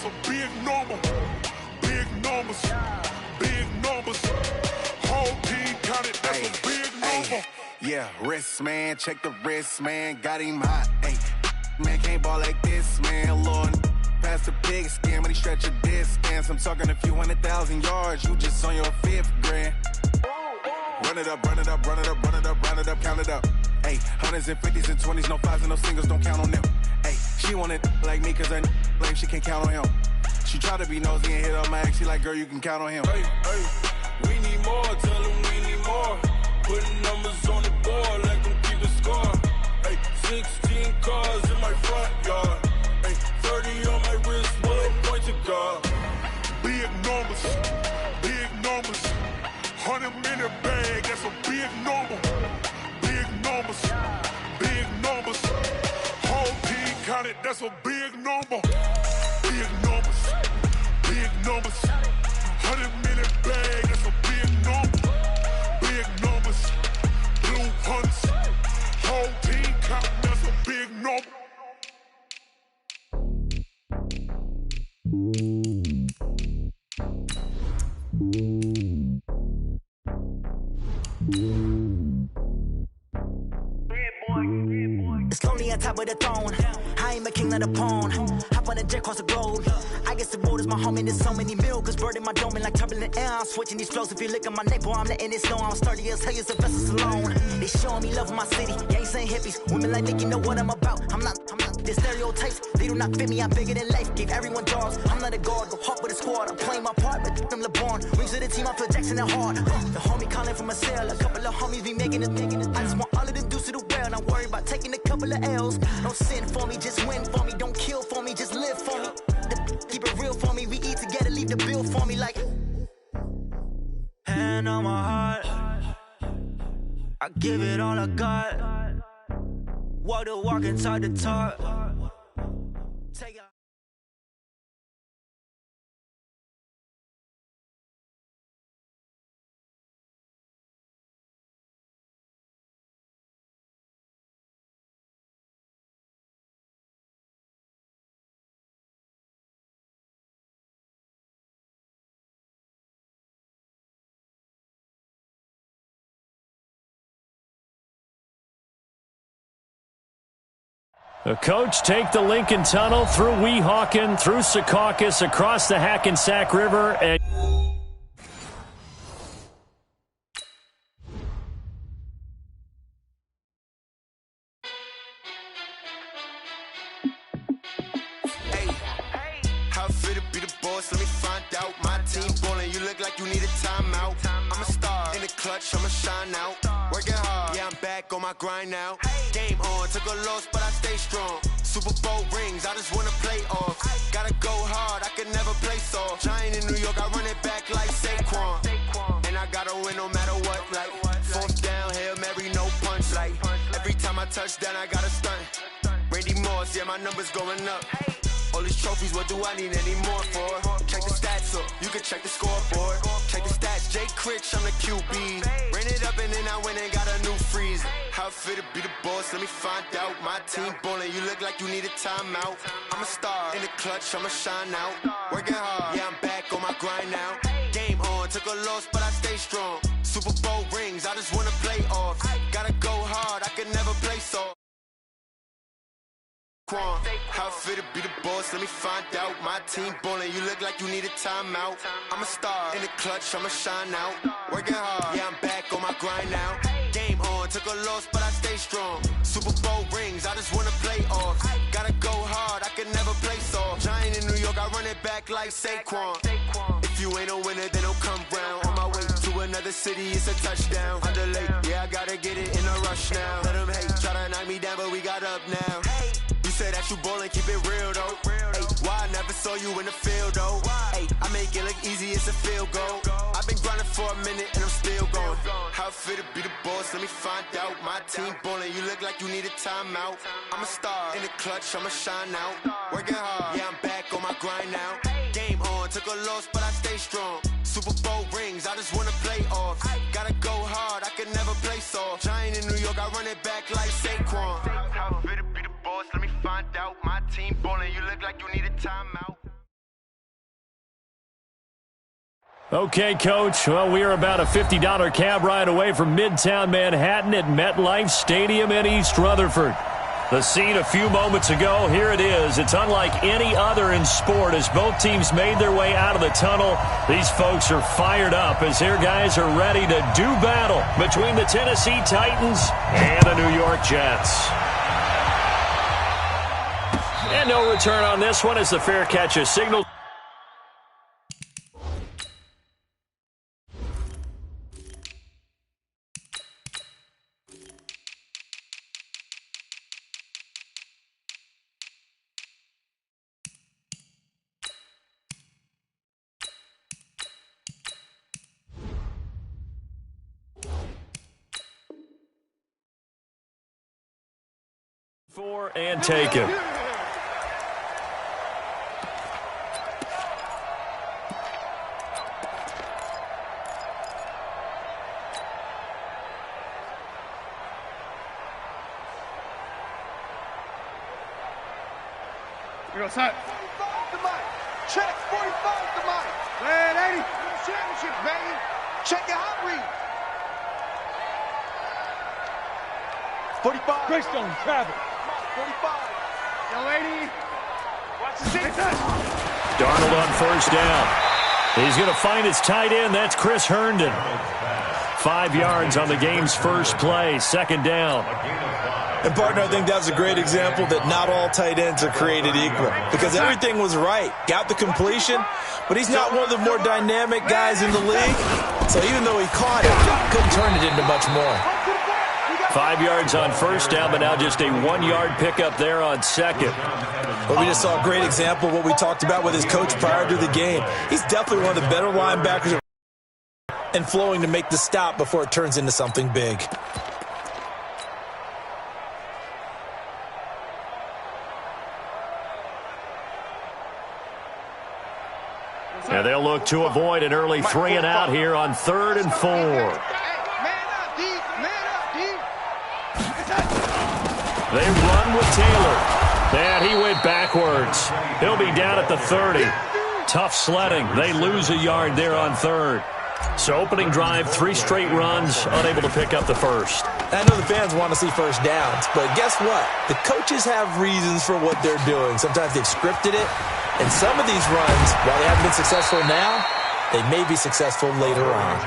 a big number. Big numbers, big numbers. Whole team counted, that's a big number. Yeah, wrist, man, check the wrist, man, got him hot. Ay, man, can't ball like this, man, Lord. Past the pig skin, but he stretch a distance. I'm talking a few 100,000 yards, you just on your 5th grand. Run it up, run it up, run it up, run it up, run it up, count it up. Ay, hundreds and 50s and 20s, no 5s and no singles, don't count on them. Ay, she want it like me, cause her lame, she can't count on him. She try to be nosy and hit on my ex, she like, girl, you can count on him. Hey, hey, we need more, tell them we need more. Putting numbers on the board, let them keep a score. Hey, 16 cars in my front yard. Hey, 30 on my wrist, bullet point to God. Big numbers, big numbers. 100-minute bag, that's a big number. Big numbers, big numbers. Whole team counted, that's a big number. Big numbers, big numbers. 100-minute bag, that's a big number. Big numbers, blue hunts. Whole team counting, that's a big number. It's lonely on top of the throne. I ain't a king of the pawn. Hop on a jet across the globe. I guess the road is my home and there's so many miracles burning my dome and like turbulent air. I'm switching these flows. If you look at my neck, boy, I'm letting it snow. I'm sturdy as hell, as Sylvester Stallone. They showing me love in my city. Gang saying hippies. Women like Nick, you know what I'm about. I'm not the stereotypes. They do not fit me. I'm bigger than life. Gave everyone jaws. I'm not a guard. Go hard with a squad. I'm playing my part, but I'm LeBron. Wings of the team, I feel Jackson and hard. The homie calling from a cell. A couple of homies be making it. I just want all of them dudes to the well. Not worry about taking a couple of L's. Don't sin for me, just win for me. Don't kill for me, just live for me. Keep it real for me. We eat together, leave the bill for me like. Hand on my heart, I give it all I got. Walk the walk and talk the talk. Take it. The coach take the Lincoln Tunnel through Weehawken, through Secaucus, across the Hackensack River, and How fit to be the boss? Let me find out. My team ballin', you look like you need a timeout. I'm a star in the clutch, I'ma shine out. Working hard, yeah, I'm back on my grind now. Game on, took a loss, but I stay strong. Super Bowl rings, I just wanna play off. Gotta go hard, I can never play soft. Giant in New York, I run it back like Saquon. And I gotta win no matter what, like 4th down, Hail Mary, no punch. Like every time I touch down, I gotta stunt. Randy Moss, yeah, my numbers going up. All these trophies, what do I need any more for? Check the stats up, you can check the scoreboard. Check the stats, Jay Critch, I'm the QB. Ran it up and then I went and got a new freeze. How fit to be the boss, let me find out. My team ballin', you look like you need a timeout. I'm a star in the clutch, I'ma shine out. Working hard, yeah, I'm back on my grind now. Game on, took a loss, but I stay strong. Super Bowl rings, I just wanna play off. Gotta go hard, I can never play soft. How fit to be the boss, let me find out. My team ballin', you look like you need a timeout. I'm a star in the clutch, I'ma shine out. Working hard, yeah, I'm back on my grind now. Game on, took a loss, but I stay strong. Super Bowl rings, I just wanna play off. Gotta go hard, I can never play soft. Giant in New York, I run it back like Saquon. If you ain't a winner, then don't come round. On my way to another city, it's a touchdown. Underlay, yeah, I gotta get it in a rush now. Let them hate, try to knock me down, but we got up now. You say that you ballin', keep it real though. Ay, why I never saw you in the field though? Ay, I make it look easy, it's a field goal. I've been grinding for a minute and I'm still going. How fit to be the boss, let me find out. My team ballin', you look like you need a timeout. I'm a star in the clutch, I'ma shine out. Working hard, yeah, I'm back on my grind now. Game on, took a loss, but I stay strong. Super Bowl rings, I just wanna play off. Gotta go hard, I can never play soft. Giant in New York, I run it back like Saquon. How fit to be the boss, let me find out. My team ballin', you look like you need a timeout. Okay, Coach. Well, we are about a $50 cab ride away from Midtown Manhattan at MetLife Stadium in East Rutherford. The scene a few moments ago, here it is. It's unlike any other in sport as both teams made their way out of the tunnel. These folks are fired up as their guys are ready to do battle between the Tennessee Titans and the New York Jets. And no return on this one as the fair catch is signaled. And take it. Here goes Hut. 45 to Mike. Check 45 to Mike. Man, 80. Championship, baby. Check your hot read. 45. Greystone, travel. 45. Young lady. Watch the seat. Darnold on first down. He's going to find his tight end. That's Chris Herndon. 5 yards on the game's first play. Second down. And, partner, I think that's a great example that not all tight ends are created equal because everything was right. Got the completion, but he's not one of the more dynamic guys in the league. So even though he caught it, couldn't turn it into much more. 5 yards on first down, but now just a 1 yard pickup there on second. But we just saw a great example of what we talked about with his coach prior to the game. He's definitely one of the better linebackers and flowing to make the stop before it turns into something big. And they'll look to avoid an early 3 and out here on 3rd and 4. They run with Taylor. And he went backwards. He'll be down at the 30. Tough sledding. They lose a yard there on 3rd. So opening drive, 3 straight runs, unable to pick up the first. I know the fans want to see first downs, but guess what? The coaches have reasons for what they're doing. Sometimes they've scripted it. And some of these runs, while they haven't been successful now, they may be successful later on.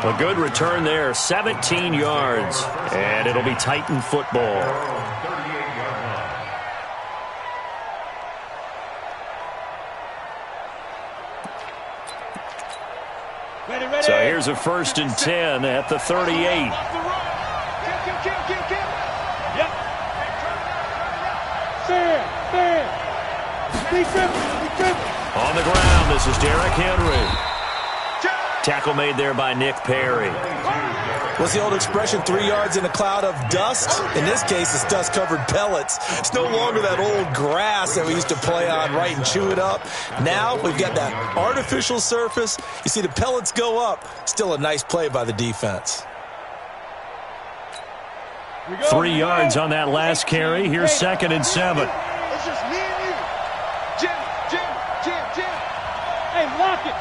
A good return there, 17 yards. And it'll be Titan football. So here's a 1st and 10 at the 38. On the ground, this is Derrick Henry. Tackle made there by Nick Perry. What's the old expression, 3 yards in a cloud of dust? In this case, it's dust-covered pellets. It's no longer that old grass that we used to play on, right, and chew it up. Now we've got that artificial surface. You see the pellets go up. Still a nice play by the defense. 3 yards on that last carry. Here's 2nd and 7. It's just me and you. Jim. Hey, lock it.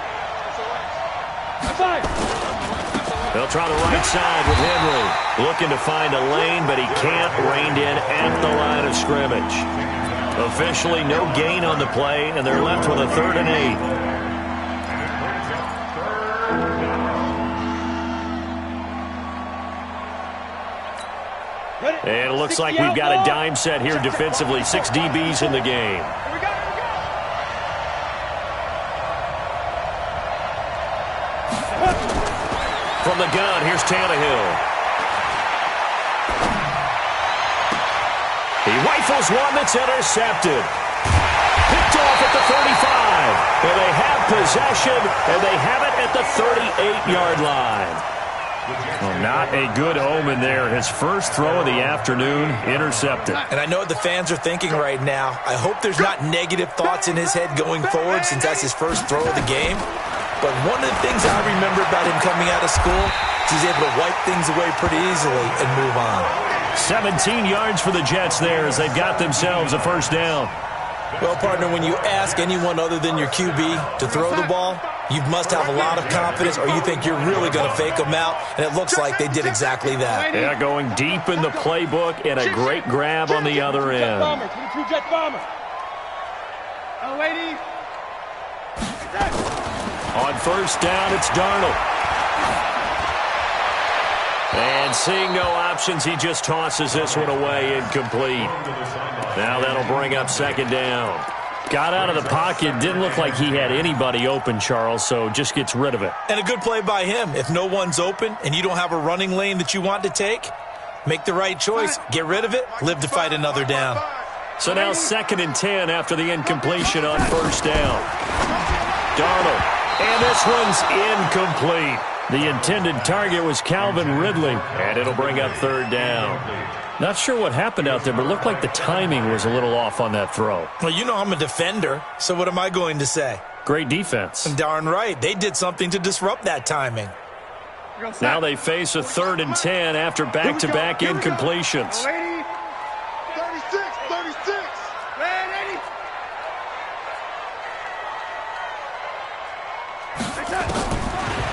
They'll try the right side with Henry. Looking to find a lane, but he can't. Reined in at the line of scrimmage. Officially no gain on the play, and they're left with a 3rd and 8. And it looks like we've got a dime set here defensively. 6 DBs in the game. From the gun, here's Tannehill. He rifles one that's intercepted. Picked off at the 35. And they have possession, and they have it at the 38-yard line. Well, not a good omen there. His first throw of the afternoon intercepted. And I know what the fans are thinking right now. I hope there's not negative thoughts in his head going forward since that's his first throw of the game. But one of the things I remember about him coming out of school is he's able to wipe things away pretty easily and move on. 17 yards for the Jets there as they've got themselves a first down. Well, partner, when you ask anyone other than your QB to throw the ball, You must have a lot of confidence, or you think you're really going to fake them out, and it looks like they did exactly that. Yeah, going deep in the playbook and a great grab on the other end. On first down, it's Darnold. And seeing no options, he just tosses this one away, incomplete. Now that'll bring up second down. Got out of the pocket, didn't look like he had anybody open, Charles, so just gets rid of it. And a good play by him. If no one's open and you don't have a running lane that you want to take, make the right choice, get rid of it, live to fight another down. So now 2nd and 10 after the incompletion on first down. Darnold, and this one's incomplete. The intended target was Calvin Ridley, and it'll bring up 3rd down. Not sure what happened out there, but it looked like the timing was a little off on that throw. Well, you know I'm a defender, so what am I going to say? Great defense. Darn right. They did something to disrupt that timing. Now they face a 3rd and 10 after back-to-back incompletions. 36.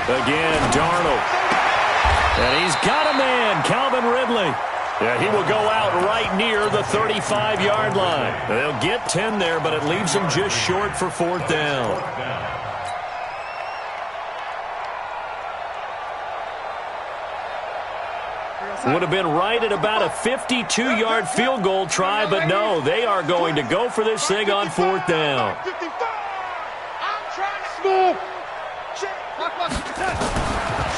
Again, Darnold. And he's got a man, Calvin Ridley. Yeah, he will go out right near the 35-yard line. They'll get 10 there, but it leaves them just short for 4th down. Would have been right at about a 52-yard field goal try, but no, they are going to go for this thing on 4th down.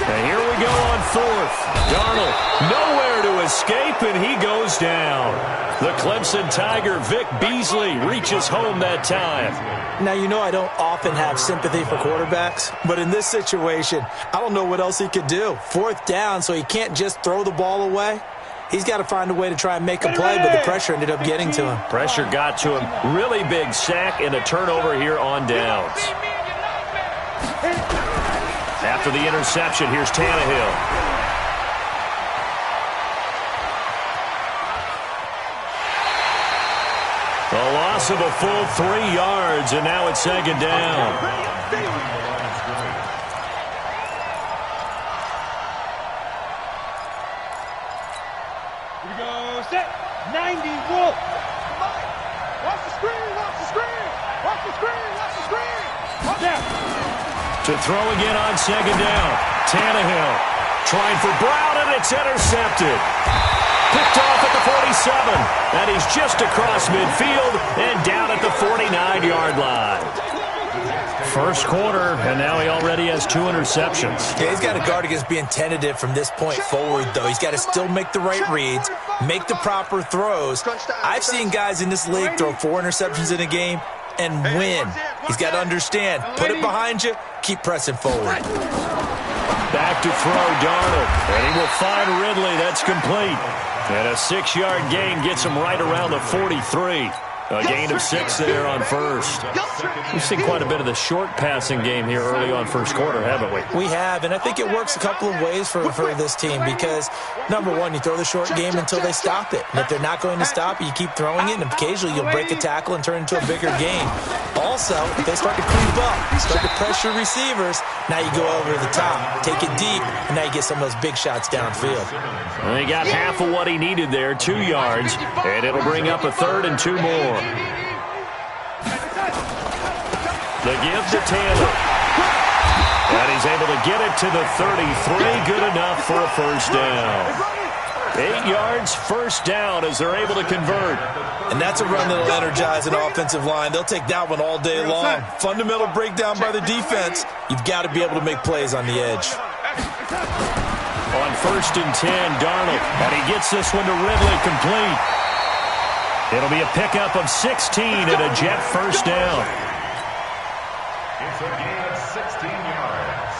And here we go on 4th. Darnold, nowhere to escape, and he goes down. The Clemson Tiger, Vic Beasley, reaches home that time. Now, you know I don't often have sympathy for quarterbacks, but in this situation, I don't know what else he could do. 4th down, so he can't just throw the ball away. He's got to find a way to try and make a play, but the pressure ended up getting to him. Pressure got to him. Really big sack and a turnover here on downs. After the interception, here's Tannehill. A loss of a full 3 yards, and now it's 2nd down. Here we go, set, 90, Wolf. Watch the screen. To throw again on 2nd down. Tannehill trying for Brown, and it's intercepted. Picked off at the 47, and he's just across midfield and down at the 49-yard line. First quarter, and now he already has 2 interceptions. Yeah, he's got to guard against being tentative from this point forward, though. He's got to still make the right reads, make the proper throws. I've seen guys in this league throw 4 interceptions in a game and win. He's got to understand, put it behind you, keep pressing forward. Back to throw, Darnold, and he will find Ridley. That's complete. And a 6-yard gain gets him right around the 43. A gain of 6 there on first. We've seen quite a bit of the short passing game here early on first quarter, haven't we? We have, and I think it works a couple of ways for this team because, number one, you throw the short game until they stop it. And if they're not going to stop it, you keep throwing it, and occasionally you'll break a tackle and turn it into a bigger game. Also, if they start to creep up, start to pressure receivers, now you go over the top, take it deep, and now you get some of those big shots downfield. Well, he got half of what he needed there, 2 yards, and it'll bring up a 3rd and 2 more. The give to Taylor. And he's able to get it to the 33. Good enough for a first down. 8 yards, first down as they're able to convert. And that's a run that'll energize an offensive line. They'll take that one all day long. Fundamental breakdown by the defense. You've got to be able to make plays on the edge. On 1st and 10, Darnold. And he gets this one to Ridley, complete. It'll be a pickup of 16 and a Jet first down. It's a gain of 16 yards.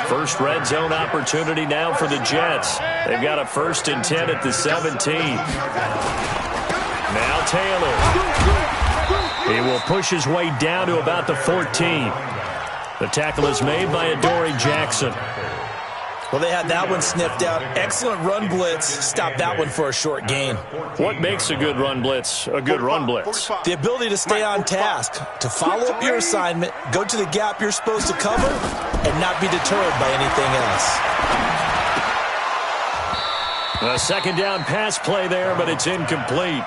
First red zone opportunity now for the Jets. They've got a 1st and 10 at the 17. Now Taylor. He will push his way down to about the 14. The tackle is made by Adoree Jackson. Well, they had that one sniffed out. Excellent run blitz. Stopped that one for a short gain. What makes a good run blitz a good run blitz? The ability to stay on task, to follow up your assignment, go to the gap you're supposed to cover, and not be deterred by anything else. A second down pass play there, but it's incomplete.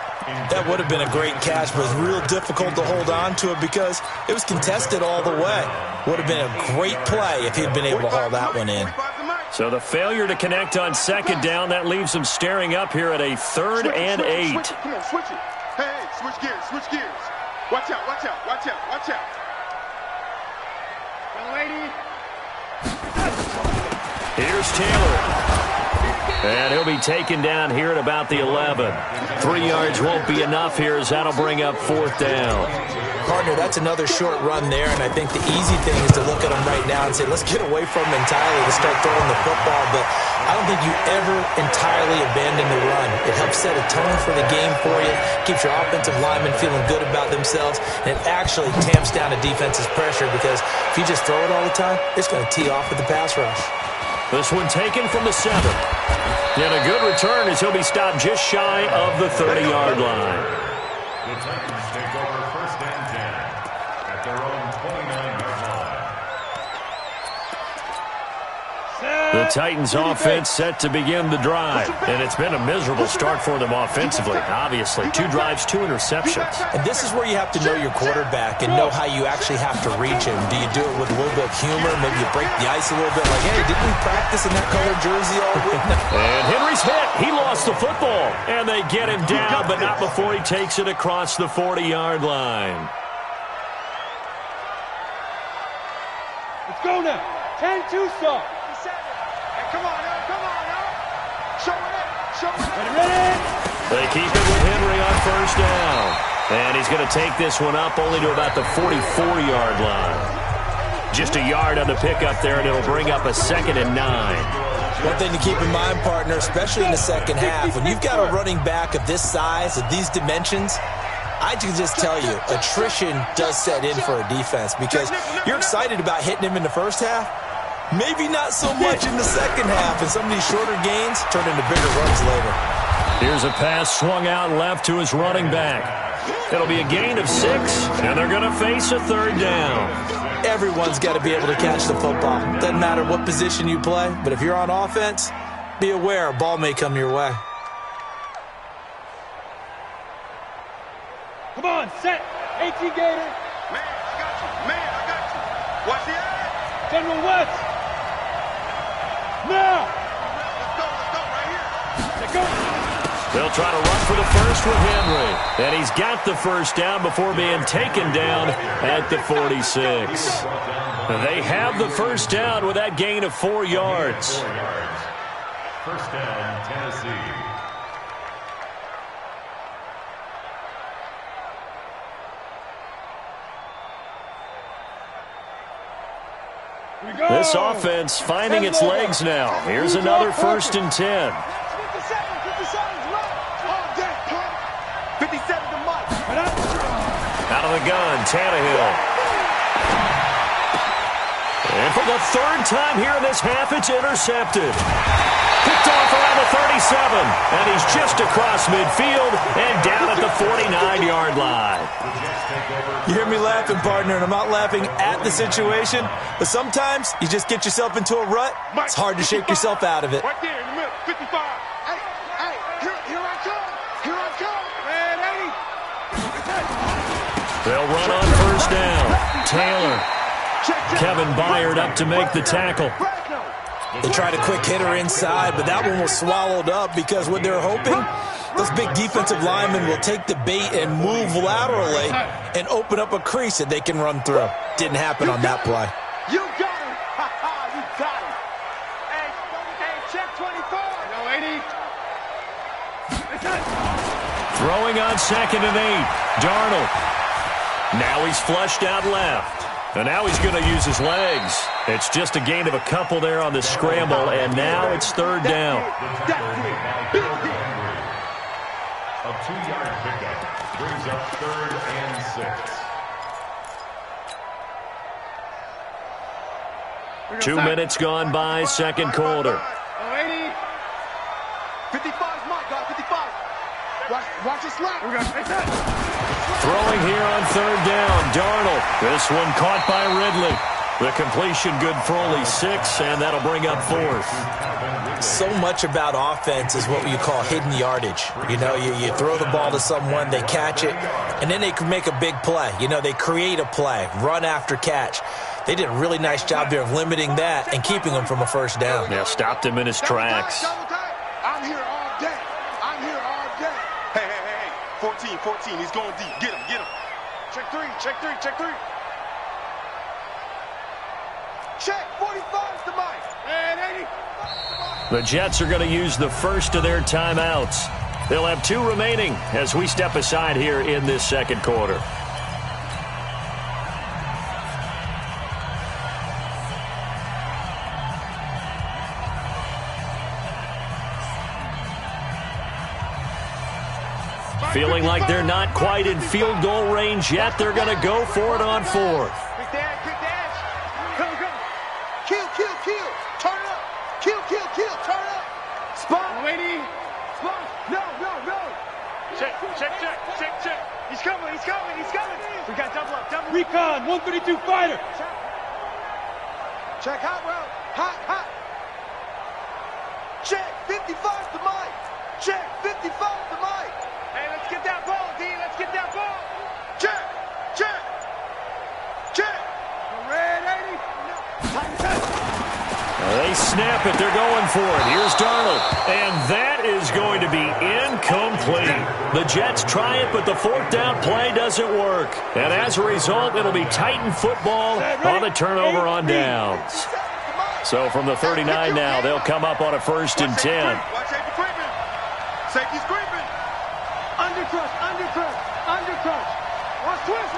That would have been a great catch, but it was real difficult to hold on to it because it was contested all the way. Would have been a great play if he'd been able to haul that one in. So the failure to connect on second down, that leaves him staring up here at a 3rd and 8. Switch it. Come on, switch it. Hey, switch gears, switch gears. Watch out, watch out, watch out, watch out. Young lady. Here's Taylor. And he'll be taken down here at about the 11. 3 yards won't be enough here as that'll bring up 4th down. Partner, that's another short run there, and I think the easy thing is to look at him right now and say, let's get away from him entirely to start throwing the football, but I don't think you ever entirely abandon the run. It helps set a tone for the game for you, keeps your offensive linemen feeling good about themselves, and it actually tamps down a defense's pressure because if you just throw it all the time, it's going to tee off with the pass rush. This one taken from the 7. And a good return as he'll be stopped just shy of the 30-yard line. The Titans take over 1st and 10 at their own 29-yard line. The Titans offense set to begin the drive. And it's been a miserable start for them offensively, obviously. 2 drives, 2 interceptions. And this is where you have to know your quarterback and know how you actually have to reach him. Do you do it with a little bit of humor? Maybe you break the ice a little bit like, hey, didn't we practice in that colored jersey all week? And Henry's hit. He lost the football. And they get him down, but not before he takes it across the 40-yard line. Let's go now. 10-2 start. Come on now. Show it. Ready. They keep it with Henry on 1st down. And he's going to take this one up only to about the 44-yard line. Just a yard on the pickup there, and it'll bring up a 2nd and 9. One thing to keep in mind, partner, especially in the second half, when you've got a running back of this size, of these dimensions, I can just tell you, attrition does set in for a defense because you're excited about hitting him in the first half. Maybe not so much in the second half, and some of these shorter gains turn into bigger runs later. Here's a pass swung out left to his running back. It'll be a gain of 6, and they're going to face a 3rd down. Everyone's got to be able to catch the football. Doesn't matter what position you play, but if you're on offense, be aware a ball may come your way. Come on, set. AT Gator. Man, I got you. Watch the eye. General West. Now! Let's go right here. Let's go. They'll try to run for the first with Henry. And he's got the 1st down before being taken down at the 46. They have the 1st down with that gain of 4 yards. 1st down, Tennessee. This offense finding its legs now. Here's another 1st and 10. 57's right. 57 to Mike. Out of the gun, Tannehill. And for the 3rd time here in this half, it's intercepted. Picked off around the 37. And he's just across midfield and down at the 49-yard line. You hear me laughing, partner, and I'm not laughing at the situation, but sometimes you just get yourself into a rut. It's hard to shake yourself out of it. Right there in the middle, 55. Hey, here I come. Here I come. Man, 80. They'll run on 1st down. Taylor. Kevin Byard up to make the tackle. They tried a quick hitter inside, but that one was swallowed up because what they're hoping, those big defensive linemen will take the bait and move laterally and open up a crease that they can run through. Didn't happen on that play. You got him. You got him. Hey, check 24. No, 80. Throwing on 2nd and 8. Darnold. Now he's flushed out left. And now he's going to use his legs. It's just a gain of a couple there on the scramble, and now it's 3rd down. A 2-yard pickup brings up 3rd and 6. 2 minutes gone by, second quarter. 55's Mike, got 55. Watch the slap. Throwing here on third down, Darnold. This one caught by Ridley. The completion good for only 6, and that'll bring up fourth. So much about offense is what you call hidden yardage. You know, you throw the ball to someone, they catch it, and then they can make a big play. You know, they create a play, run after catch. They did a really nice job there of limiting that and keeping him from a first down. Yeah, stopped him in his tracks. I'm here all day. I'm here all day. Hey. 14. He's going deep. Get him. Check three. Check 45's the mic. And 80. The Jets are going to use the first of their timeouts. They'll have 2 remaining as we step aside here in this second quarter. Feeling like they're not quite in field goal range yet. They're going to go for it on fourth. Quick dash. Come. Kill. Turn it up. Kill. Turn it up. Spot. Waiting. Spot. No. Check. He's coming. We got double up. Recon, 132 fighter. Check hot route. Hot. Check 55's the mic. Check 55's the mic. Hey, let's get that ball, D. Let's get that ball. Check. Red 80. They snap it. They're going for it. Here's Darnold. And that is going to be incomplete. The Jets try it, but the fourth down play doesn't work. And as a result, it'll be Titan football on the turnover on downs. So from the 39 now, they'll come up on a 1st and 10. Watch safety creeping. Safety's creeping. Undercrush. Watch twist.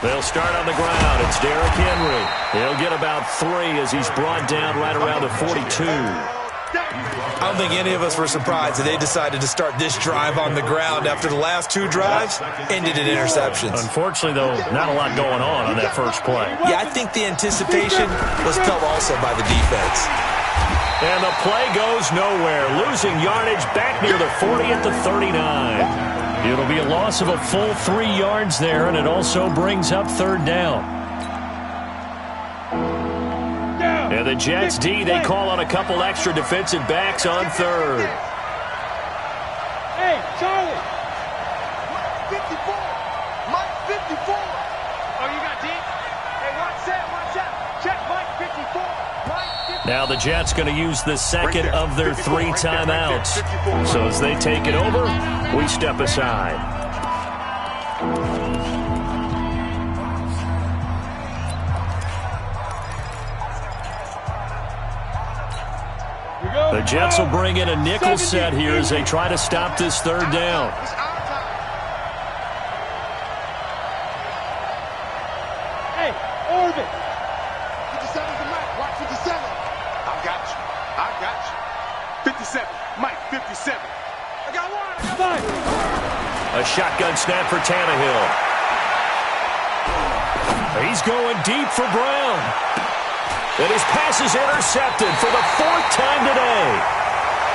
They'll start on the ground. It's Derrick Henry. He'll get about 3 as he's brought down right around the 42. I don't think any of us were surprised that they decided to start this drive on the ground after the last 2 drives ended in interceptions. Unfortunately, though, not a lot going on that first play. Yeah, I think the anticipation was felt also by the defense. And the play goes nowhere, losing yardage back near the 40 at the 39. It'll be a loss of a full 3 yards there, and it also brings up third down. And the Jets D, they call on a couple extra defensive backs on third. Hey, Charlie. 54. Mike 54. Oh, you got D? Hey, watch that. Check Mike 54. Now the Jets going to use the second of their 3 timeouts. So as they take it over, we step aside. The Jets will bring in a nickel set here as they try to stop this third down. Hey, Orbit. 57's the mic. Watch 57. I got you. 57. Mike 57. I got one. A shotgun snap for Tannehill. He's going deep for Brown. And his pass is intercepted for the 4th time today.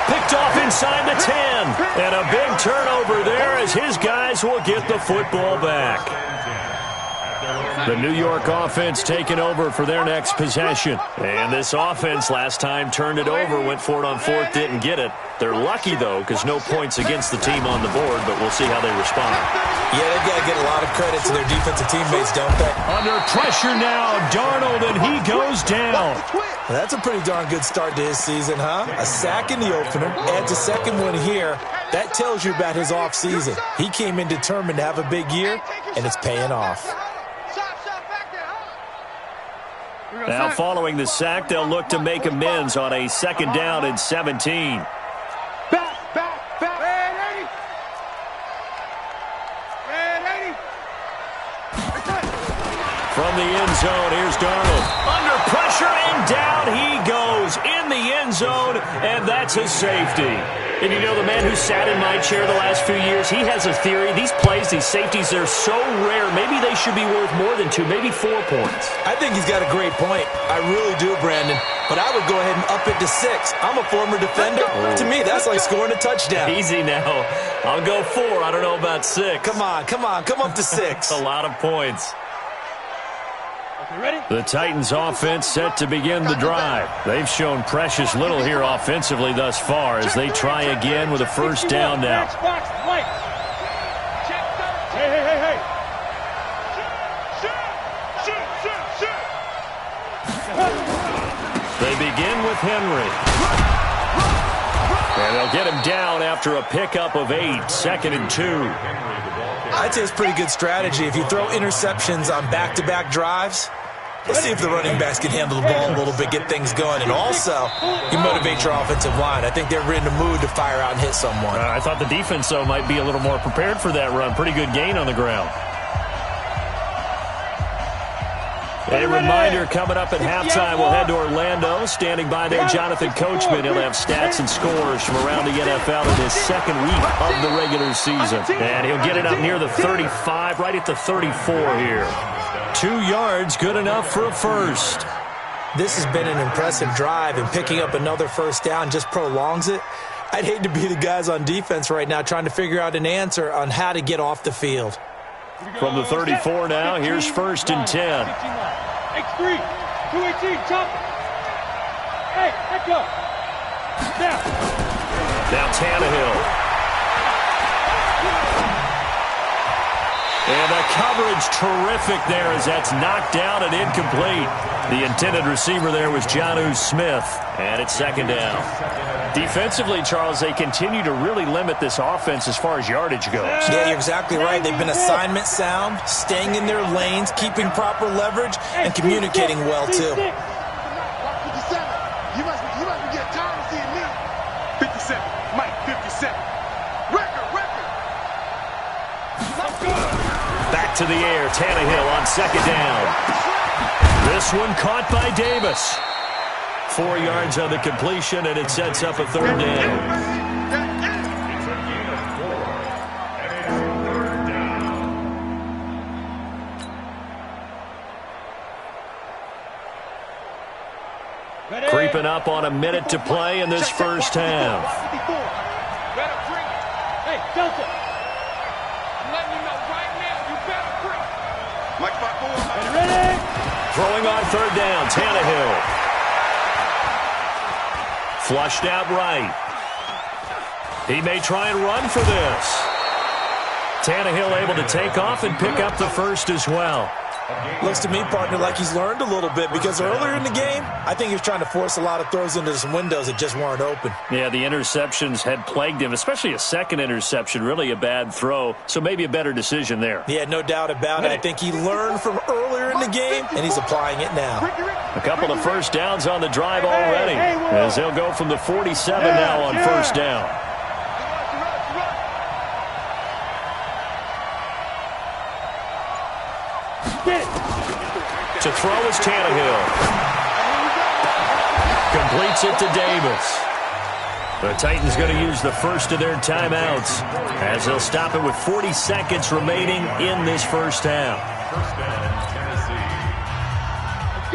Picked off inside the 10. And a big turnover there as his guys will get the football back. The New York offense taking over for their next possession. And this offense last time turned it over, went for it on 4th, didn't get it. They're lucky, though, because no points against the team on the board, but we'll see how they respond. Yeah, they've got to get a lot of credit to their defensive teammates, don't they? Under pressure now, Darnold, and he goes down. That's a pretty darn good start to his season, huh? A sack in the opener, adds a second one here. That tells you about his offseason. He came in determined to have a big year, and it's paying off. Now following the sack, they'll look to make amends on a 2nd down and 17. Back. Red 80. From the end zone, here's Darnold. Under pressure, and down he goes in the end zone, and that's a safety. And you know, the man who sat in my chair the last few years, he has a theory. These plays, these safeties, they're so rare. Maybe they should be worth more than 2, maybe 4 points. I think he's got a great point. I really do, Brandon. But I would go ahead and up it to 6. I'm a former defender. To me, that's like scoring a touchdown. Easy now. I'll go 4. I don't know about 6. Come on. Come up to 6. A lot of points. Ready? The Titans offense set to begin the drive. They've shown precious little here offensively thus far as they try again with a first down now. Hey. They begin with Henry. And they'll get him down after a pickup of 8, 2nd and 2. I'd say it's pretty good strategy. If you throw interceptions on back-to-back drives, let's see if the running backs can handle the ball a little bit, get things going. And also, you motivate your offensive line. I think they're in the mood to fire out and hit someone. I thought the defense, though, might be a little more prepared for that run. Pretty good gain on the ground. A reminder coming up at halftime, we'll head to Orlando. Standing by there, Jonathan Coachman. He'll have stats and scores from around the NFL in his second week of the regular season. And he'll get it up near the 35, right at the 34 here. 2 yards, good enough for a first. This has been an impressive drive, and picking up another first down just prolongs it. I'd hate to be the guys on defense right now trying to figure out an answer on how to get off the field. From the 34 now, here's 1st and 10. X3, 218, jump. Hey, let go. Now Tannehill. And the coverage terrific there as that's knocked down and incomplete. The intended receiver there was Jonnu Smith. And it's 2nd down. Defensively, Charles, they continue to really limit this offense as far as yardage goes. Yeah, you're exactly right. They've been assignment sound, staying in their lanes, keeping proper leverage, and communicating well, too. 57. You must be getting tired of seeing me. 57. Mike, 57. Record. Back to the air. Tannehill on 2nd down. This one caught by Davis. 4 yards on the completion, and it sets up a 3rd down. Creeping up on a minute to play in this first half. Hey, Delta. I'm letting you know right now, you better bring. Mike 5-4. Ready? Throwing on 3rd down, Tannehill. Flushed out right. He may try and run for this. Tannehill able to take off and pick up the first as well. Looks to me, partner, like he's learned a little bit because earlier in the game, I think he was trying to force a lot of throws into some windows that just weren't open. Yeah, the interceptions had plagued him, especially a second interception, really a bad throw, so maybe a better decision there. Yeah, no doubt about it. I think he learned from earlier in the game, and he's applying it now. A couple of first downs on the drive already, as they'll go from the 47 now on first down. To throw is Tannehill. Completes it to Davis. The Titans going to use the first of their timeouts as they'll stop it with 40 seconds remaining in this first half.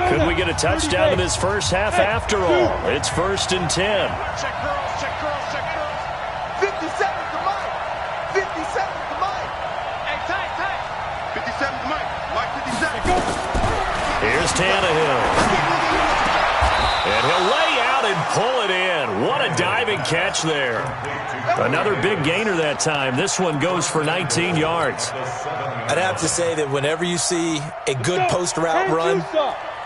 Could we get a touchdown in this first half after all? It's 1st and 10. Check girls. 57 to Mike. 57 to Mike. Hey, tight. 57 to Mike. Mike 57. Here's Tannehill. And he'll lay out and pull it in. What a diving catch there. Another big gainer that time. This one goes for 19 yards. I'd have to say that whenever you see a good post route run,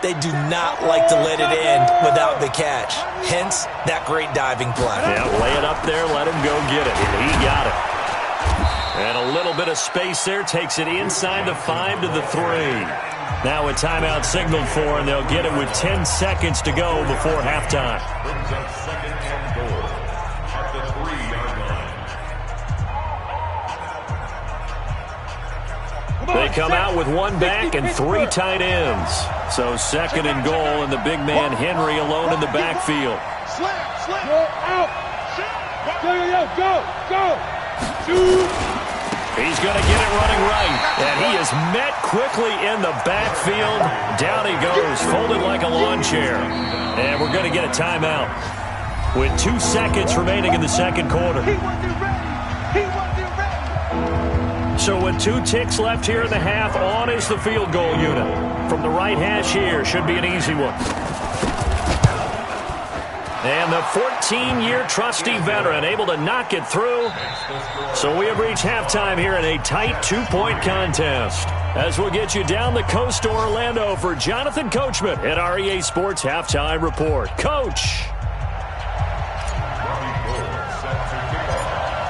they do not like to let it end without the catch. Hence, that great diving play. Yeah, lay it up there, let him go get it. And he got it. And a little bit of space there takes it inside the 5 to the 3. Now a timeout signaled for, and they'll get it with 10 seconds to go before halftime. Brings up 2nd and goal at the 3-yard line. They come out with one back and 3 tight ends. So second and goal, and the big man Henry alone in the backfield. Slam. Go out. Go. Shoot. He's going to get it running right, and he is met quickly in the backfield. Down he goes, folded like a lawn chair. And we're going to get a timeout with 2 seconds remaining in the second quarter. He wasn't ready. So with 2 ticks left here in the half, on is the field goal unit. From the right hash here, should be an easy one. And the 14-year trusty veteran able to knock it through. So we have reached halftime here in a tight 2-point contest. As we'll get you down the coast to Orlando for Jonathan Coachman at our EA Sports Halftime Report. Coach!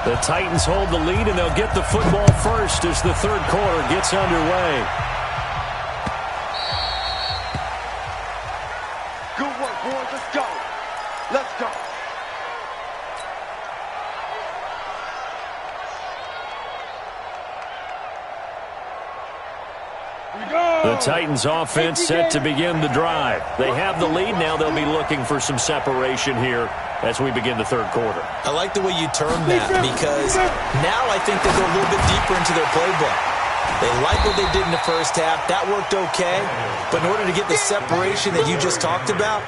The Titans hold the lead, and they'll get the football first as the third quarter gets underway. Good work, boys. Let's go. Let's go. The Titans offense set to begin the drive. They have the lead. Now they'll be looking for some separation here as we begin the third quarter. I like the way you term that, because now I think they go a little bit deeper into their playbook. They like what they did in the first half. That worked okay. But in order to get the separation that you just talked about,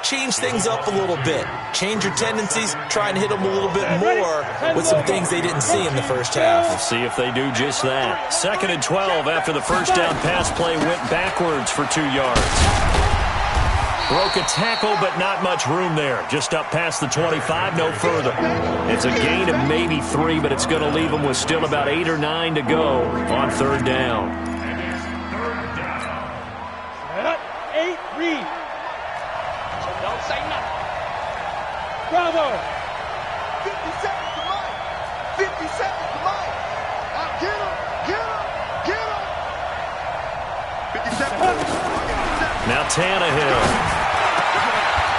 change things up a little bit. Change your tendencies. Try and hit them a little bit more with some things they didn't see in the first half. We'll see if they do just that. 2nd and 12 after the first down pass play went backwards for 2 yards. Broke a tackle, but not much room there. Just up past the 25, no further. It's a gain of maybe 3, but it's going to leave them with still about 8 or 9 to go on third down. 8, read. Don't say nothing. Bravo. 50 seconds to Mike. 50 seconds to Mike. Get him. 50 seconds. Now Tannehill.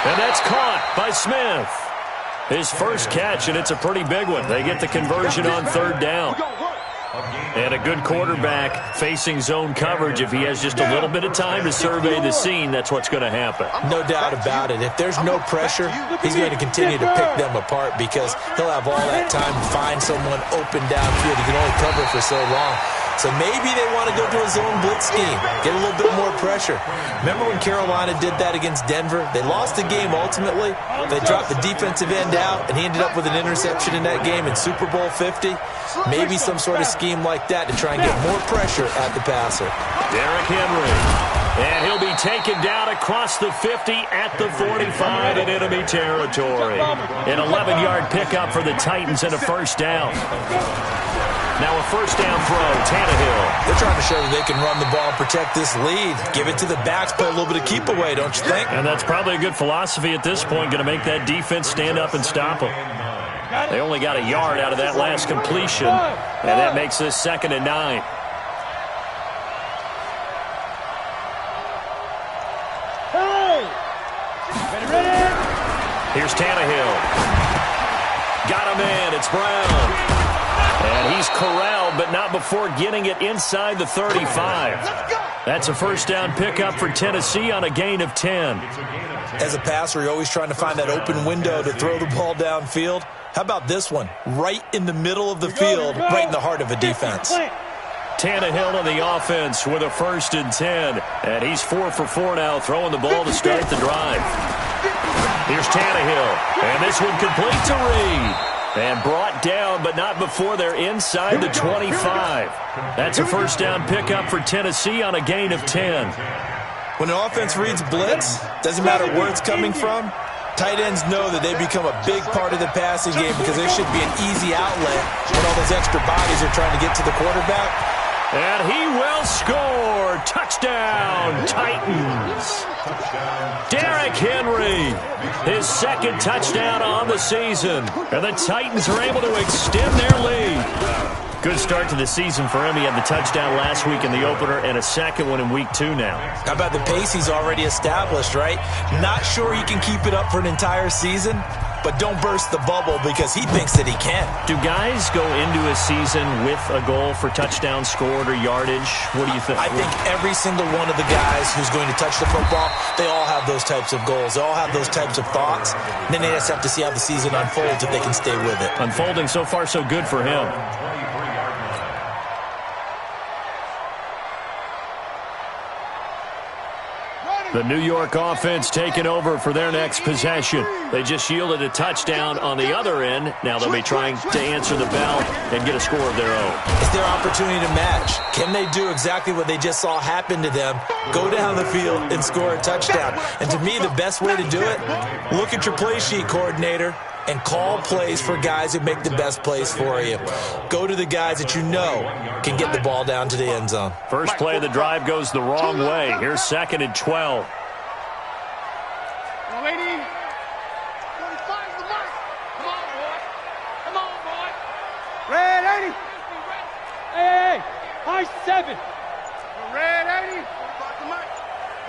And that's caught by Smith. His first catch, and it's a pretty big one. They get the conversion on third down. And a good quarterback facing zone coverage. If he has just a little bit of time to survey the scene, that's what's going to happen. No doubt about it. If there's no pressure, he's going to continue to pick them apart because he'll have all that time to find someone open downfield. He can only cover for so long. So maybe they want to go to a zone blitz scheme, get a little bit more pressure. Remember when Carolina did that against Denver? They lost the game ultimately. They dropped the defensive end out, and he ended up with an interception in that game in Super Bowl 50. Maybe some sort of scheme like that to try and get more pressure at the passer. Derrick Henry. And he'll be taken down across the 50 at the 45 in enemy territory. An 11-yard pickup for the Titans and a first down. Now a first down throw, Tannehill. They're trying to show that they can run the ball and protect this lead. Give it to the backs, play a little bit of keep away, don't you think? And that's probably a good philosophy at this point, going to make that defense stand up and stop them. They only got a yard out of that last completion, and that makes this 2nd and 9. Here's Tannehill. Got him in. It's Brown. And he's corralled, but not before getting it inside the 35. That's a first down pickup for Tennessee on a gain of 10. As a passer, you're always trying to find that open window to throw the ball downfield. How about this one? Right in the middle of the field, right in the heart of a defense. Tannehill on the offense with a 1st and 10. And he's 4 for 4 now, throwing the ball to start the drive. Here's Tannehill. And this one complete to Reed. And brought down, but not before they're inside the 25. That's a first down pickup for Tennessee on a gain of 10. When an offense reads blitz, doesn't matter where it's coming from, tight ends know that they become a big part of the passing game because there should be an easy outlet when all those extra bodies are trying to get to the quarterback. And he will score. Touchdown, Titans. Derrick Henry, his 2nd touchdown on the season. And the Titans are able to extend their lead. Good start to the season for him. He had the touchdown last week in the opener and a second one in week 2 now. How about the pace he's already established, right? Not sure he can keep it up for an entire season, but don't burst the bubble because he thinks that he can. Do guys go into a season with a goal for touchdown scored or yardage? What do you think? I think every single one of the guys who's going to touch the football, they all have those types of goals. They all have those types of thoughts. And then they just have to see how the season unfolds if they can stay with it. Unfolding so far so good for him. The New York offense taking over for their next possession. They just yielded a touchdown on the other end. Now they'll be trying to answer the bell and get a score of their own. It's their opportunity to match. Can they do exactly what they just saw happen to them? Go down the field and score a touchdown. And to me, the best way to do it, look at your play sheet, coordinator, and call plays for guys who make the best plays for you. Go to the guys that you know can get the ball down to the end zone. First play of the drive goes the wrong way. Here's 2nd and 12. Lady. 45's the mark. Come on, boy. Come on, boy. Red 80. Hey, high 7. Red 80. 45's the mark.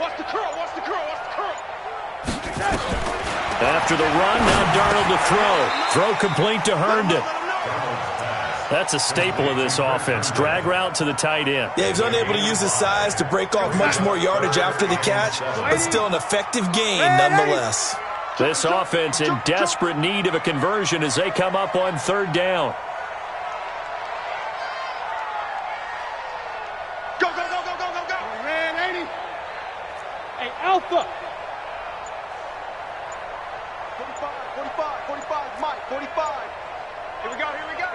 Watch the curl. Watch the curl. Watch the curl. After the run, now Darnold to throw. Throw complete to Herndon. That's a staple of this offense. Drag route to the tight end. Yeah, he's unable to use his size to break off much more yardage after the catch, but still an effective gain nonetheless. This offense in desperate need of a conversion as they come up on 3rd down. Go, go, go, go, go, go, go. Red 80. Hey, Alpha. 45, Mike, 45. Here we go, here we go.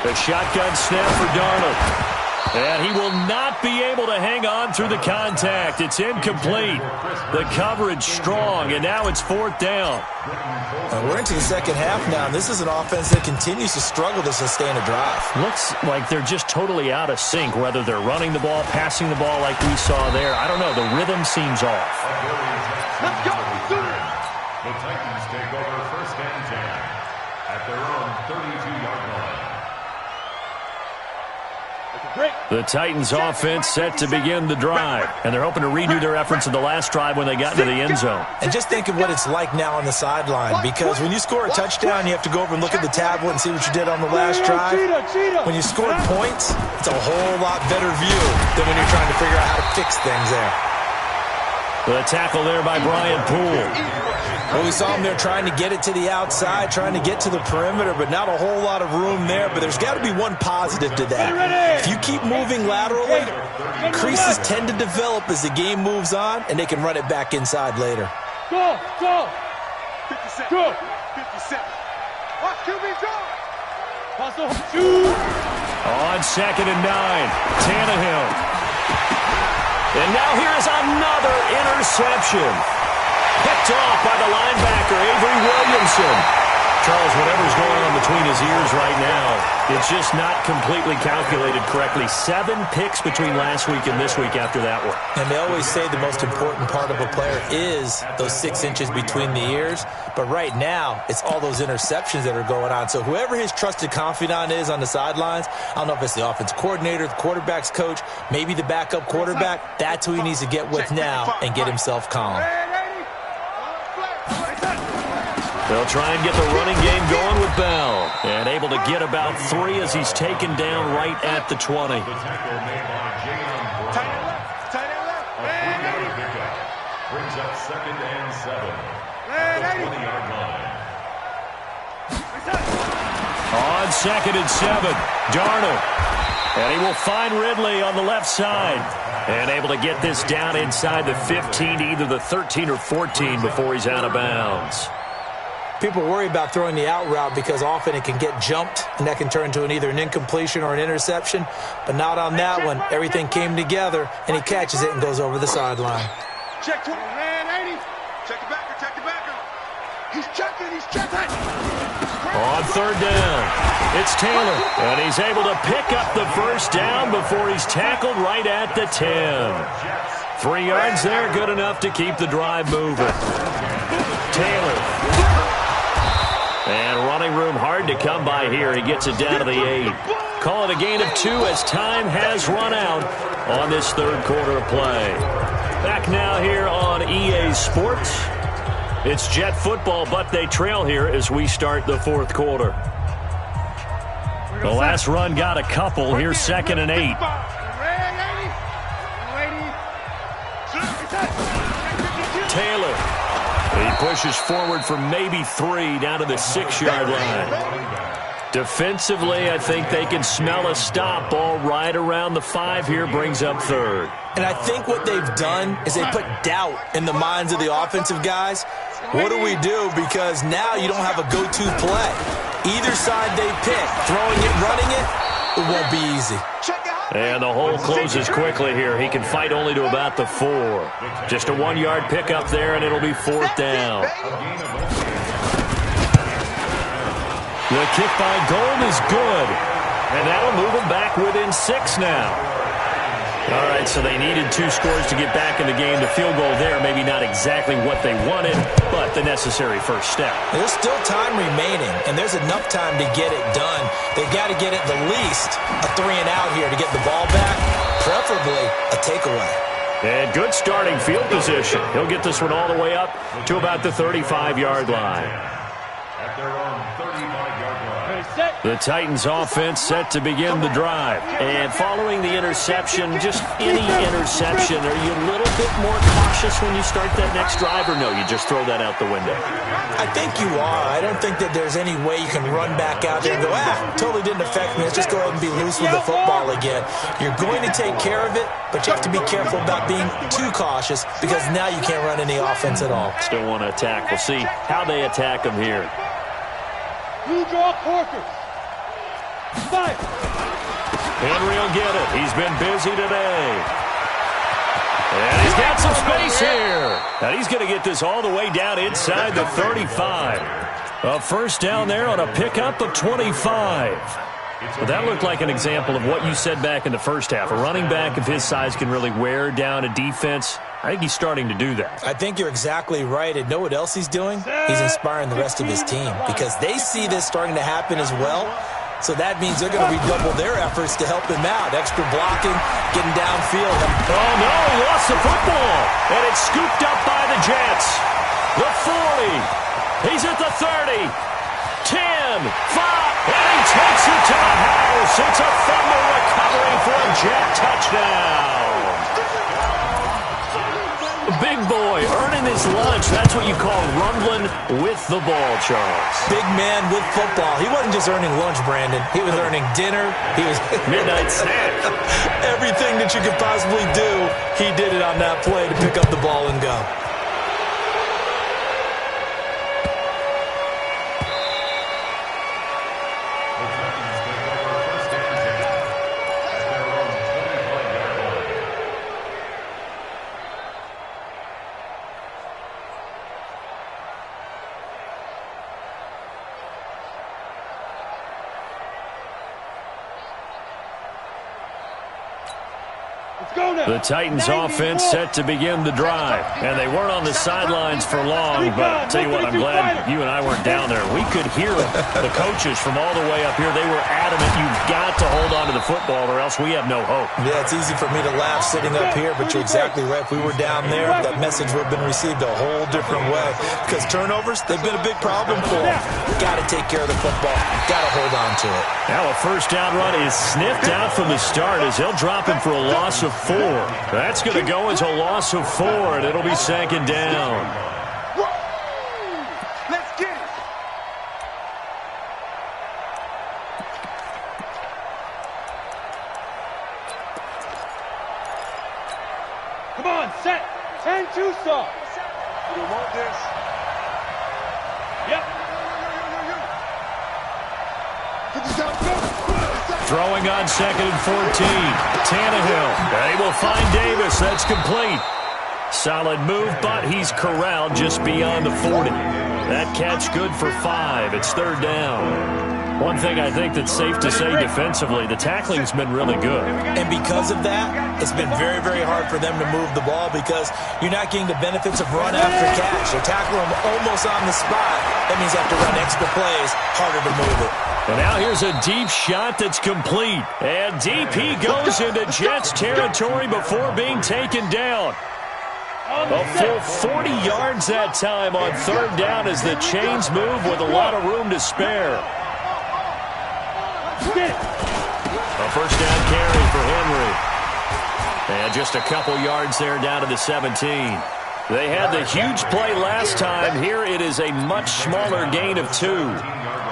The shotgun snap for Darnold. And he will not be able to hang on through the contact. It's incomplete. The coverage strong, and now it's 4th down. We're into the second half now, and this is an offense that continues to struggle to sustain a drive. Looks like they're just totally out of sync, whether they're running the ball, passing the ball like we saw there. I don't know. The rhythm seems off. Let's go, Sooners. The Titans take over 1st and 10 at their own 32-yard line. The Titans offense set to begin the drive, and they're hoping to redo their efforts in the last drive when they got into the end zone. And just think of what it's like now on the sideline, because when you score a touchdown, you have to go over and look at the tablet and see what you did on the last drive. When you score points, it's a whole lot better view than when you're trying to figure out how to fix things there. The tackle there by Brian Poole. Well, we saw him there trying to get it to the outside, trying to get to the perimeter, but not a whole lot of room there. But there's got to be one positive to that. If you keep moving laterally, creases tend to develop as the game moves on, and they can run it back inside later. Go, go. 57. Go. 57. Watch QB go. Hustle. Shoot. On 2nd and 9, Tannehill. And now here is another interception. Picked off by the linebacker, Avery Williamson. Charles, whatever's going on between his ears right now, it's just not completely calculated correctly. 7 picks between last week and this week after that one. And they always say the most important part of a player is those 6 inches between the ears. But right now, it's all those interceptions that are going on. So whoever his trusted confidant is on the sidelines, I don't know if it's the offense coordinator, the quarterback's coach, maybe the backup quarterback, that's who he needs to get with now and get himself calm. They'll try and get the running game going with Bell. And able to get about 3 as he's taken down right at the 20. The tackle made by Jayon Brown. Tight end left. A 3-yard pickup brings up 2nd and 7 at the 20-yard line. On 2nd and 7, Darnold. And he will find Ridley on the left side. And able to get this down inside the 15, either the 13 or 14 before he's out of bounds. People worry about throwing the out route because often it can get jumped, and that can turn into either an incompletion or an interception. But not on that one. Everything came together, and he catches it and goes over the sideline. Check 20, man, 80. Check the backer, check the backer. He's checking, he's checking. On 3rd down, it's Taylor, and he's able to pick up the first down before he's tackled right at the 10. 3 yards there, good enough to keep the drive moving. Taylor. And running room hard to come by here. He gets it down to the 8. Call it a gain of 2 as time has run out on this 3rd quarter of play. Back now here on EA Sports. It's Jet football, but they trail here as we start the fourth quarter. The last run got a couple. Here's 2nd and 8. Taylor. He pushes forward for maybe 3 down to the 6-yard line. Defensively, I think they can smell a stop. Ball right around the 5 here, brings up 3rd. And I think what they've done is they put doubt in the minds of the offensive guys. What do we do? Because now you don't have a go-to play. Either side they pick, throwing it, running it won't be easy. And the hole closes quickly here. He can fight only to about the 4. Just a 1-yard pickup there, and it'll be 4th down. The kick by Gold is good, and that'll move them back within 6 now. All right, so they needed 2 scores to get back in the game. The field goal there, maybe not exactly what they wanted, but the necessary first step. There's still time remaining, and there's enough time to get it done. They've got to get at the least a 3-and-out here to get the ball back, preferably a takeaway. And good starting field position. He'll get this one all the way up to about the 35-yard line. At their own 35-yard line. The Titans offense set to begin the drive. And following the interception, just any interception, are you a little bit more cautious when you start that next drive, or no, you just throw that out the window? I think you are. I don't think that there's any way you can run back out there and go, totally didn't affect me. Let's just go ahead and be loose with the football again. You're going to take care of it, but you have to be careful about being too cautious because now you can't run any offense at all. Still want to attack. We'll see how they attack them here. You draw corkers. 5. Henry will get it. He's been busy today. And he's got some space here. And he's going to get this all the way down inside the 35. A first down there on a pickup of 25. But that looked like an example of what you said back in the first half. A running back of his size can really wear down a defense. I think he's starting to do that. I think you're exactly right. And know what else he's doing? He's inspiring the rest of his team because they see this starting to happen as well. So that means they're going to redouble their efforts to help him out. Extra blocking, getting downfield. Oh, no, he lost the football. And it's scooped up by the Jets. The 40. He's at the 30. 10, 5, and he takes it to the house. It's a fumble recovery for a Jet touchdown. Big boy earning his lunch. That's what you call rumbling with the ball, Charles. Big man with football. He wasn't just earning lunch, Brandon. He was earning dinner. He was midnight snack. Everything that you could possibly do, he did it on that play to pick up the ball and go. The Titans offense set to begin the drive. And they weren't on the sidelines for long, but I'll tell you what, I'm glad you and I weren't down there. We could hear the coaches from all the way up here. They were adamant, you've got to hold on to the football or else we have no hope. Yeah, it's easy for me to laugh sitting up here, but you're exactly right. If we were down there, that message would have been received a whole different way. Because turnovers, they've been a big problem for them. Got to take care of the football. Got to hold on to it. Now a first down run is sniffed out from the start as they'll drop him for a loss of 4. That's going to go as a loss of 4, and it'll be 2nd down. Let's get it. Come on, set. 10-2 saw. You want this? Yep. Put this out, go. Throwing on 2nd and 14. Tannehill. They will find Davis. That's complete. Solid move, but he's corralled just beyond the 40. That catch good for 5. It's 3rd down. One thing I think that's safe to say defensively, the tackling's been really good. And because of that, it's been very, very hard for them to move the ball because you're not getting the benefits of run after catch. They tackle them almost on the spot. That means you have to run extra plays, harder to move it. And now here's a deep shot that's complete. And DP goes into Jets territory before being taken down. A full 40 yards that time on third down as the chains move with a lot of room to spare. A first down carry for Henry. And just a couple yards there down to the 17. They had the huge play last time. Here it is a much smaller gain of 2.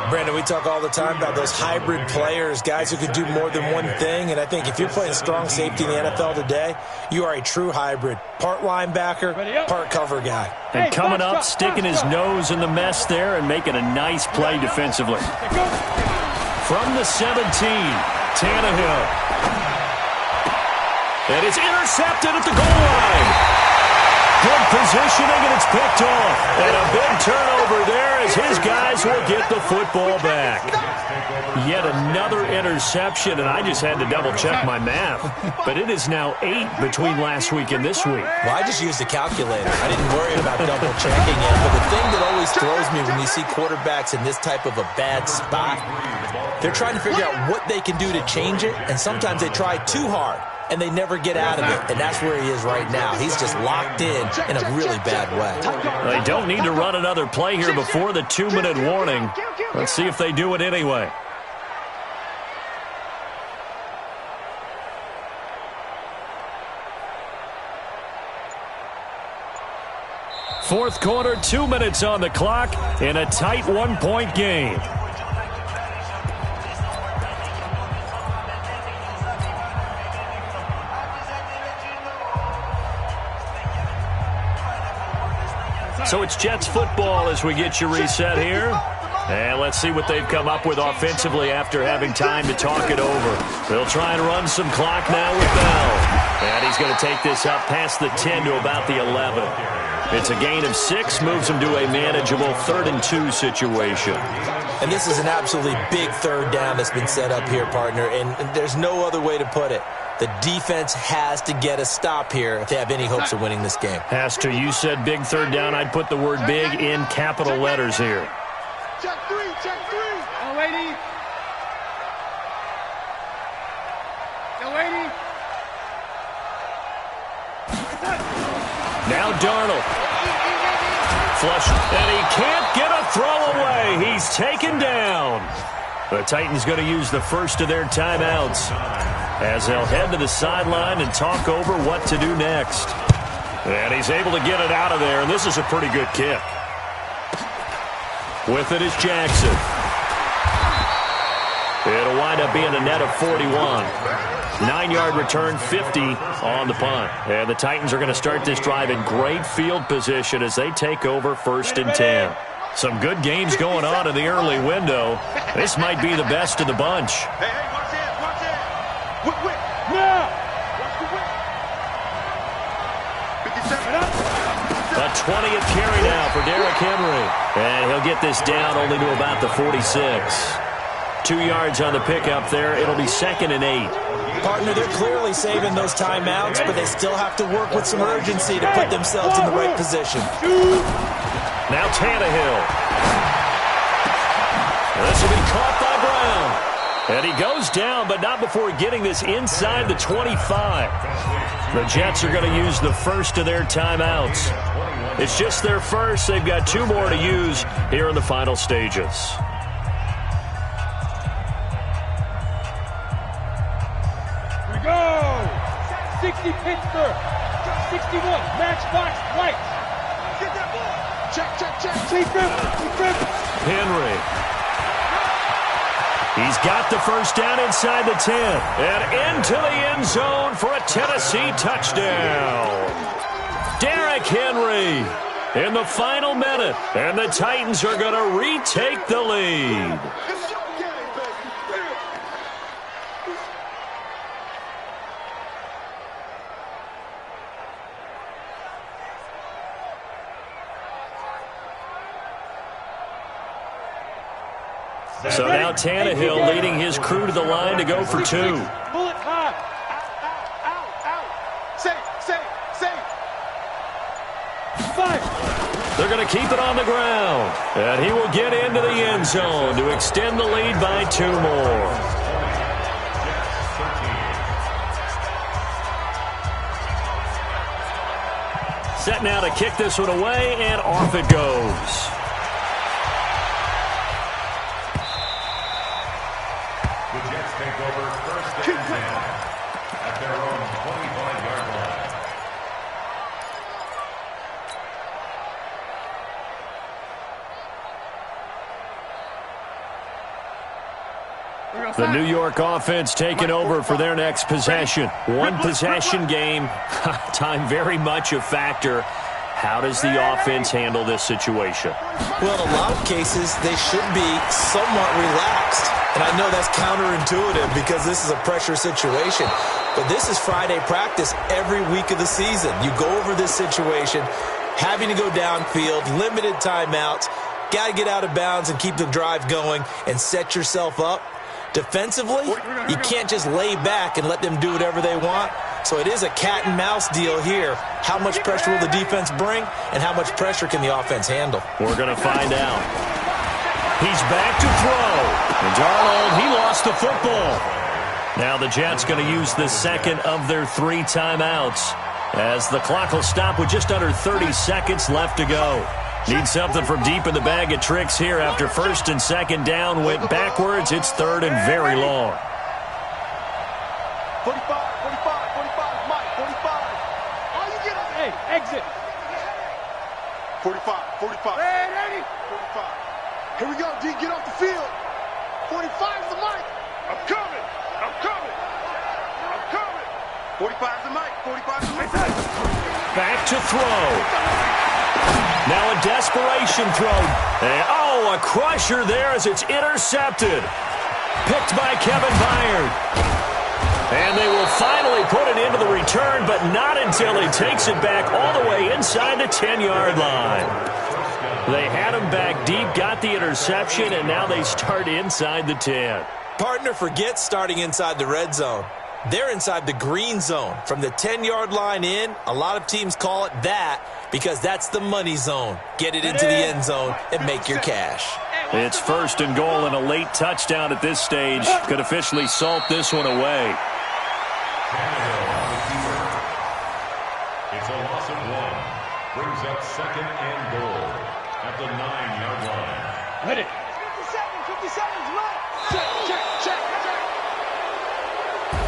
Brandon, we talk all the time about those hybrid players, guys who could do more than one thing. And I think if you're playing strong safety in the NFL today, you are a true hybrid. Part linebacker, part cover guy. And coming up, sticking his nose in the mess there and making a nice play defensively. From the 17, Tannehill. And it's intercepted at the goal line. Good positioning, and it's picked off. And a big turnover there as his guys will get the football back. Yet another interception, and I just had to double-check my math. But it is now 8 between last week and this week. Well, I just used a calculator. I didn't worry about double-checking it. But the thing that always throws me when you see quarterbacks in this type of a bad spot, they're trying to figure out what they can do to change it, and sometimes they try too hard. And they never get out of it, and that's where he is right now. He's just locked in a really bad way. They don't need to run another play here before the 2-minute warning. Let's see if they do it anyway. Fourth quarter, 2 minutes on the clock in a tight 1-point game. So it's Jets football as we get you reset here. And let's see what they've come up with offensively after having time to talk it over. They'll try and run some clock now with Bell. And he's going to take this up past the 10 to about the 11. It's a gain of 6, moves him to a manageable 3rd and 2 situation. And this is an absolutely big third down that's been set up here, partner. And there's no other way to put it. The defense has to get a stop here if they have any hopes of winning this game. Has to. You said big third down. I'd put the word big in capital letters here. Check 3, check 3. Yo, lady. Yo, lady. Now Darnold. Flush. And he can't get a throw away. He's taken down. The Titans going to use the first of their timeouts as they'll head to the sideline and talk over what to do next. And he's able to get it out of there, and this is a pretty good kick. With it is Jackson. It'll wind up being a net of 41. 9-yard return, 50 on the punt. And the Titans are going to start this drive in great field position as they take over 1st and 10. Some good games going on in the early window. This might be the best of the bunch. Hey, watch it, watch it. Whip. Now. Watch the whip. 57 up. A 20th carry now for Derrick Henry. And he'll get this down only to about the 46. 2 yards on the pickup there. It'll be 2nd and 8. Partner, they're clearly saving those timeouts, but they still have to work with some urgency to put themselves in the right position. Now Tannehill. This will be caught by Brown. And he goes down, but not before getting this inside the 25. The Jets are going to use the first of their timeouts. It's just their first. They've got 2 more to use here in the final stages. Here we go. 60 Pittsburgh. 61 Matchbox Lights. Get that ball. Check. Henry. He's got the first down inside the 10. And into the end zone for a Tennessee touchdown. Derrick Henry in the final minute. And the Titans are going to retake the lead. So now Tannehill leading his crew to the line to go for 2. Pull it high. Out. Safe. 5. They're going to keep it on the ground. And he will get into the end zone to extend the lead by 2 more. Set now to kick this one away, and off it goes. The Jets take over first and 10 at their own 25-yard line. The New York offense taking over for their next possession. One possession game. Time very much a factor. How does the offense handle this situation? Well, in a lot of cases, they should be somewhat relaxed. And I know that's counterintuitive because this is a pressure situation. But this is Friday practice every week of the season. You go over this situation, having to go downfield, limited timeouts, got to get out of bounds and keep the drive going and set yourself up. Defensively, you can't just lay back and let them do whatever they want. So it is a cat and mouse deal here. How much pressure will the defense bring, and how much pressure can the offense handle? We're going to find out. He's back to throw. And Darnold, he lost the football. Now the Jets going to use the second of their 3 timeouts as the clock will stop with just under 30 seconds left to go. Need something from deep in the bag of tricks here after first and second down went backwards. It's third and very long. 45, 45, Mike, 45. All you get up. Hey, exit. 45, 45. Hey, 80. 45. Here we go, D, get off the field. 45 is the mic. I'm coming. 45 is the mic. 45 is the mic. Back to throw. Now a desperation throw. And, a crusher there as it's intercepted. Picked by Kevin Byard. And they will finally put it into the return, but not until he takes it back all the way inside the 10-yard line. They had him back deep, got the interception, and now they start inside the 10. Partner, forget starting inside the red zone. They're inside the green zone. From the 10-yard line in, a lot of teams call it that because that's the money zone. Get it into the end zone and make your cash. It's first and goal, and a late touchdown at this stage could officially salt this one away. It's a loss of 1. Brings up second and goal at the 9-yard line. Hit it. 50 seconds left. Check.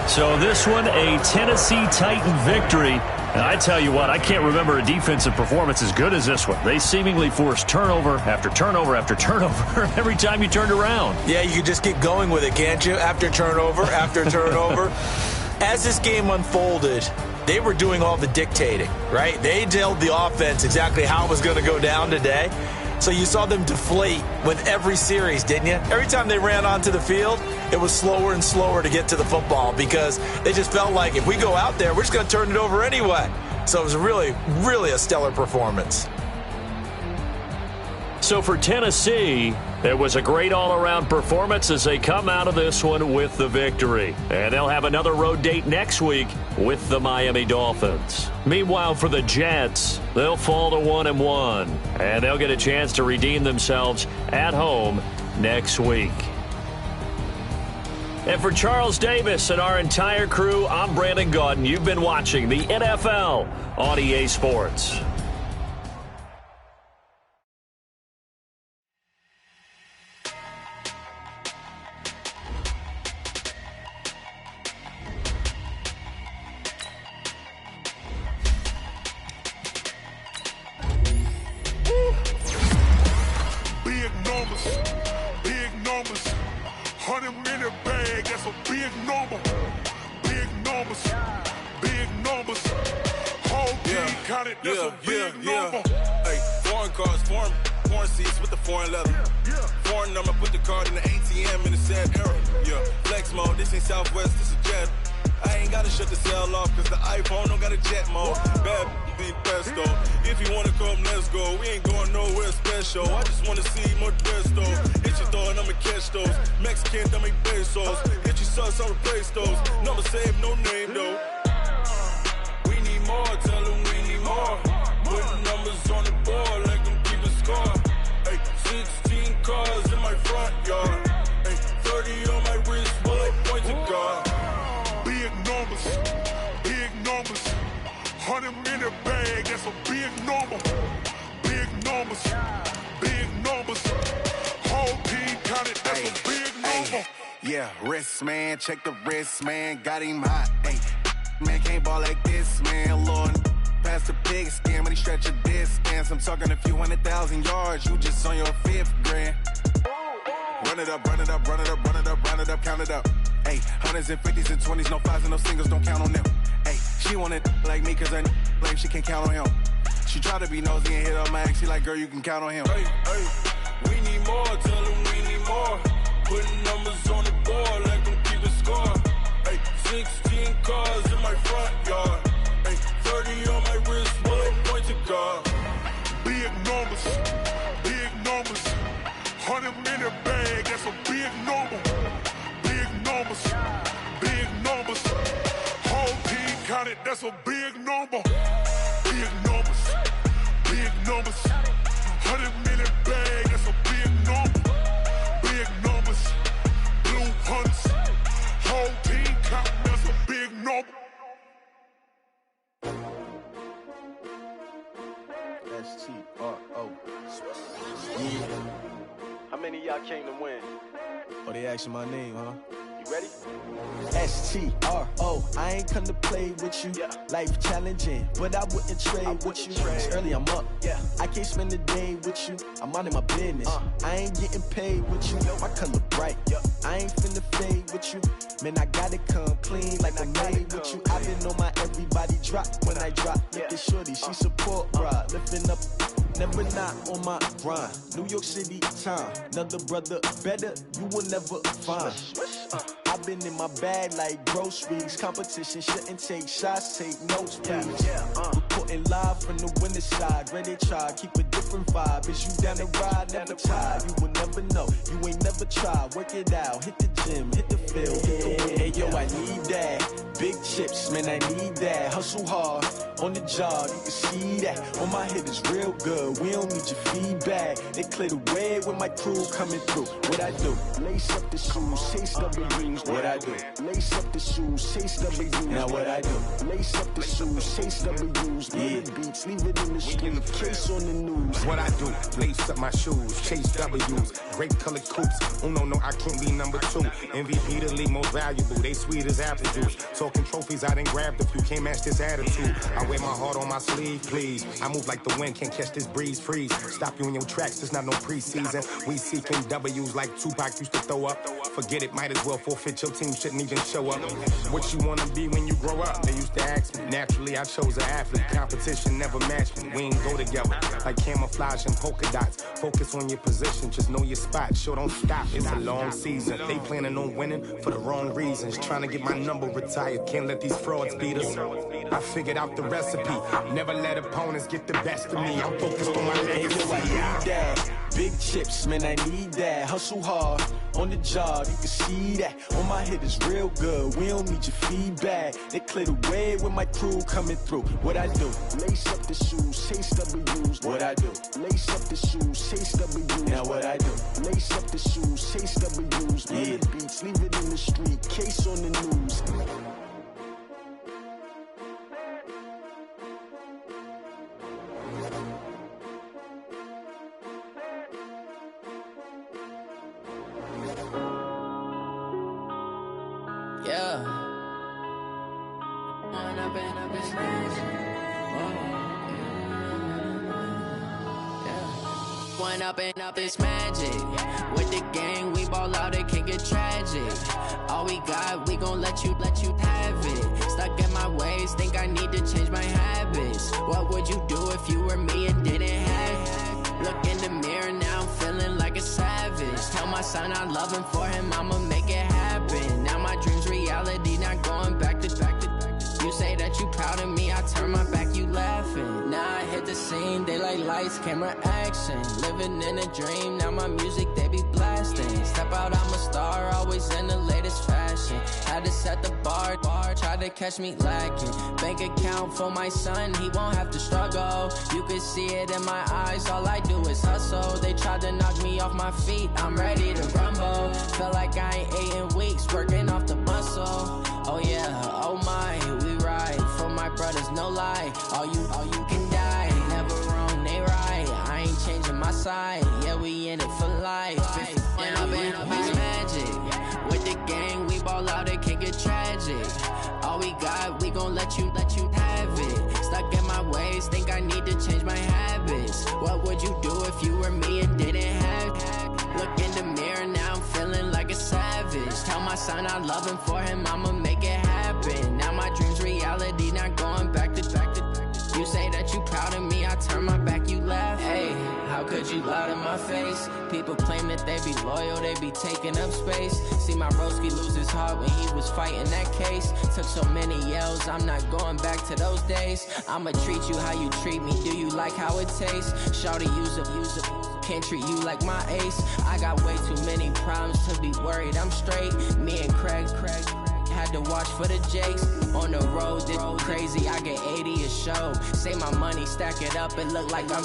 So this one, a Tennessee Titan victory. And I tell you what, I can't remember a defensive performance as good as this one. They seemingly forced turnover after turnover after turnover every time you turned around. Yeah, you can just keep going with it, can't you? After turnover, after turnover. As this game unfolded, they were doing all the dictating, right? They told the offense exactly how it was going to go down today. So you saw them deflate with every series, didn't you? Every time they ran onto the field, it was slower and slower to get to the football because they just felt like if we go out there, we're just going to turn it over anyway. So it was really, really a stellar performance. So for Tennessee, it was a great all-around performance as they come out of this one with the victory. And they'll have another road date next week with the Miami Dolphins. Meanwhile, for the Jets, they'll fall to 1-1, and they'll get a chance to redeem themselves at home next week. And for Charles Davis and our entire crew, I'm Brandon Gaudin. You've been watching the NFL on EA Sports. Hey, foreign cars, foreign seats with the foreign leather. Foreign number, put the card in the ATM in the sad era. Yeah, flex mode, this ain't Southwest, this is Jet. I ain't gotta shut the cell off, cause the iPhone don't got a jet mode. Bad be pesto. If you wanna come, let's go. We ain't going nowhere special. I just wanna see more dress though. Hit your thought, I'ma catch those. Mexican, don't make pesos. Hit your sus, I'll replace those. Number save, no name though. We need more, tell them we need more. Putting numbers on the board like I'm keeping score. Hey, 16 cars in my front yard. Hey, 30 on my wrist while I point to God. Big numbers, 100 in the bag, that's a big Yeah, wrist, man, check the wrist, man, got him hot. Ay, man, can't ball like this, man, Lord. Past the pig skin when he stretch a distance. I'm talking a few 100,000 yards, you just on your 5th grand. Run it up, run it up, run it up, run it up, run it up, count it up. Ay, hundreds and 50s and 20s, no 5s and no singles, don't count on them. Ay, she want it like me, cause her lame, she can't count on him. She try to be nosy and hit up my ex, she like, girl, you can count on him. Hey, hey, we need more, tell them we need more. Putting numbers on the board, like them keep a score. Hey, 16 cars in my front yard. Hey, 30 on my wrist, one point to guard. Big numbers, 100-minute bag, that's a big number. Big numbers, whole team counted, that's a big number. Big numbers, 100-minute bag, that's a big number. Big numbers, blue hunts, whole team counting, that's a big number. S-T-R-O. How many of y'all came to win? Oh, they asking my name, huh? You ready? S-T-R-O. I ain't come to play with you. Life challenging, but I wouldn't trade with you. It's early, I'm up. I can't spend the day with you. I'm out in my business. I ain't getting paid with you. My color bright. I ain't finna fade with you. Man, I gotta come clean like I made with you. I've been on my everybody drop when I drop. Look at shorty, she support, bro. Lifting up. Never not on my grind. New York City time. Another brother better, you will never find. I've been in my bag like groceries. Competition shouldn't take shots, take notes, please. Reporting live from the winter side. Ready to try, keep a different vibe. Is you down the ride, never tired. You will never know, you ain't never tried. Work it out, hit the gym, hit the field, hit the win. Hey yo, I need that. Big chips, man, I need that. Hustle hard, on the job, you can see that. On my head is real good, we don't need your feedback. They clear the way with my crew coming through. What I do? Lace up the shoes, chase W's. What I do? Lace up the shoes, chase W's. Now what I do? Lace up the shoes, chase W's. Leave the beats, leave it in the street, case on the news. What I do? Lace up my shoes, chase W's. Great colored coops. No, I can't be number 2. MVP the league most valuable. They sweet as apple juice. Talking trophies, I done grabbed a few. Can't match this attitude. I wear my heart on my sleeve, please. I move like the wind, can't catch this breeze. Freeze. Stop you in your tracks, there's not no preseason. We seeking W's like Tupac used to throw up. Forget it, might as well forfeit. Your team shouldn't even show up. What you wanna be when you grow up? They used to ask me. Naturally, I chose an athlete. Competition never matched me. We ain't go together like camouflage and polka dots. Focus on your position, just know your spot. Sure, don't stop. It's a long season. They planning on winning for the wrong reasons. Trying to get my number retired. Can't let these frauds beat us. I figured out the recipe. Never let opponents get the best of me. I'm focused on my legacy. Hey, yo, I need that. Big chips, man, I need that. Hustle hard, on the job, you can see that. On my head is real good, we don't need your feedback. They clear the way with my crew coming through. What I do? Lace up the shoes, chase W's. What I do? Lace up the shoes, chase W's. Now what I do? Lace up the shoes, chase W's. Leave the beats, leave it in the street, case on the news. Up this magic. With the gang, we ball out, it can get tragic. All we got, we gon' let you have it. Stuck in my ways, think I need to change my habits. What would you do if you were me and didn't have it? Look in the mirror, now I'm feeling like a savage. Tell my son I love him, for him I'ma make it happen. Now my dream's reality, not going back to. You say that you proud of me, I turn my back, you laughing. Now I hit the scene, they like lights, camera, action. Living in a dream, now my music, they be blasting. Step out, I'm a star, always in the latest fashion. Had to set the bar, try to catch me lacking. Bank account for my son, he won't have to struggle. You can see it in my eyes, all I do is hustle. They tried to knock me off my feet, I'm ready to rumble. Feel like I ain't ate in weeks, working off the muscle. Oh yeah, oh my, we ride for my brothers, no lie. All you can die, never wrong, they right. I ain't changing my side, yeah, we in it for life. When up in it's magic, with the Stuck in my ways, think I need to change my habits. What would you do if you were me and didn't have it? Look in the mirror, now I'm feeling like a savage. Tell my son I love him, for him I'ma make it happen. Now my dream's reality, not going back to. You say that you proud of me, I turn my back, you laugh. Hey, how could you lie to my face? People claim that they be loyal, they be taking up space. See my broski lose his heart when he was fighting that case. Took so many yells, I'm not going back to those days. I'ma treat you how you treat me, do you like how it tastes? Shawty, use a can't treat you like my ace. I got way too many problems to be worried, I'm straight. Me and Craig had to watch for the Jakes. On the road, this crazy, I get 80 a show. Say my money, stack it up, it look like I'm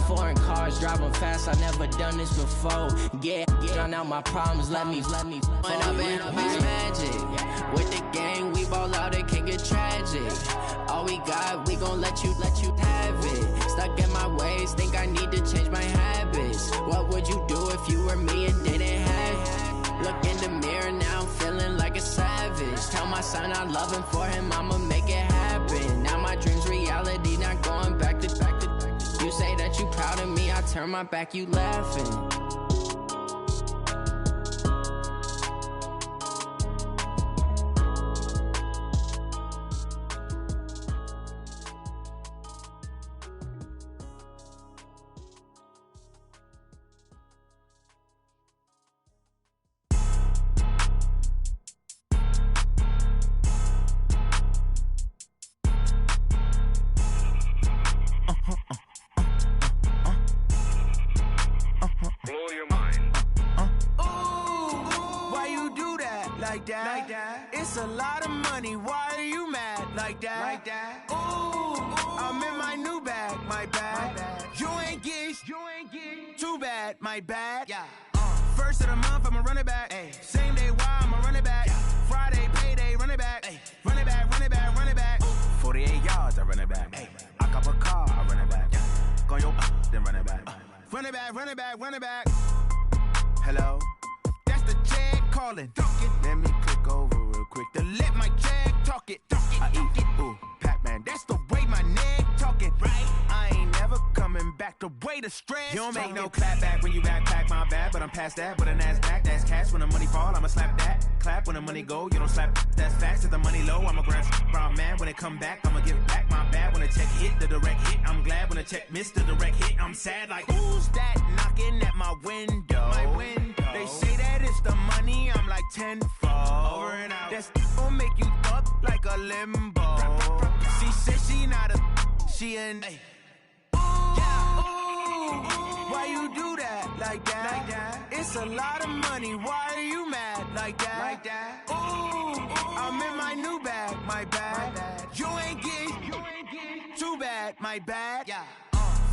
foreign cars, driving fast, I never done this before. Get on out my problems, let me Went up in a beach magic. With the gang, we ball out, it can get tragic. All we got, we gon' let you have it. Stuck in my ways, think I need to change my habits. What would you do if you were me and didn't have it? Look in the mirror, now I'm feeling like a savage. Tell my son I love him, for him I'ma make it happen. Now my dream's reality, not going back to. You say that you proud of me, I turn my back, you laughing. It's a lot of money, why are you mad like that? Ooh, I'm in my new bag, my bad. You ain't get too bad, my bad. First of the month, I'ma run it back. Same day, why I'ma run it back. Friday, payday, run it back. Run it back, run it back, run it back. 48 yards, I run it back. I cop a car, I run it back. Go yo, then run it back. Run it back, run it back, run it back. Hello? That's the jag calling. Let me click over real quick to let my jag talk it. I eat it, ooh, Pac-Man. That's the way my neck talking. Right? I ain't never coming back the way the stress. You don't make no clap back when you backpack, my bad, but I'm past that. With a NASDAQ, that's cash. When the money fall, I'ma slap that. Clap when the money go, you don't slap. That's facts. If the money low, I'ma grab brown man. When it come back, I'ma give back my bad. When the check hit, the direct hit. I'm glad when the check missed the direct hit. I'm sad like, who's that knocking at my window? My window. They say that it's the money, I'm like tenfold. Over and out. That's gon' make you up like a limbo. She said she not a, she an. Ooh, why you do that like that? It's a lot of money, why are you mad like that? Ooh, I'm in my new bag, my bad. You ain't get too bad, my bad.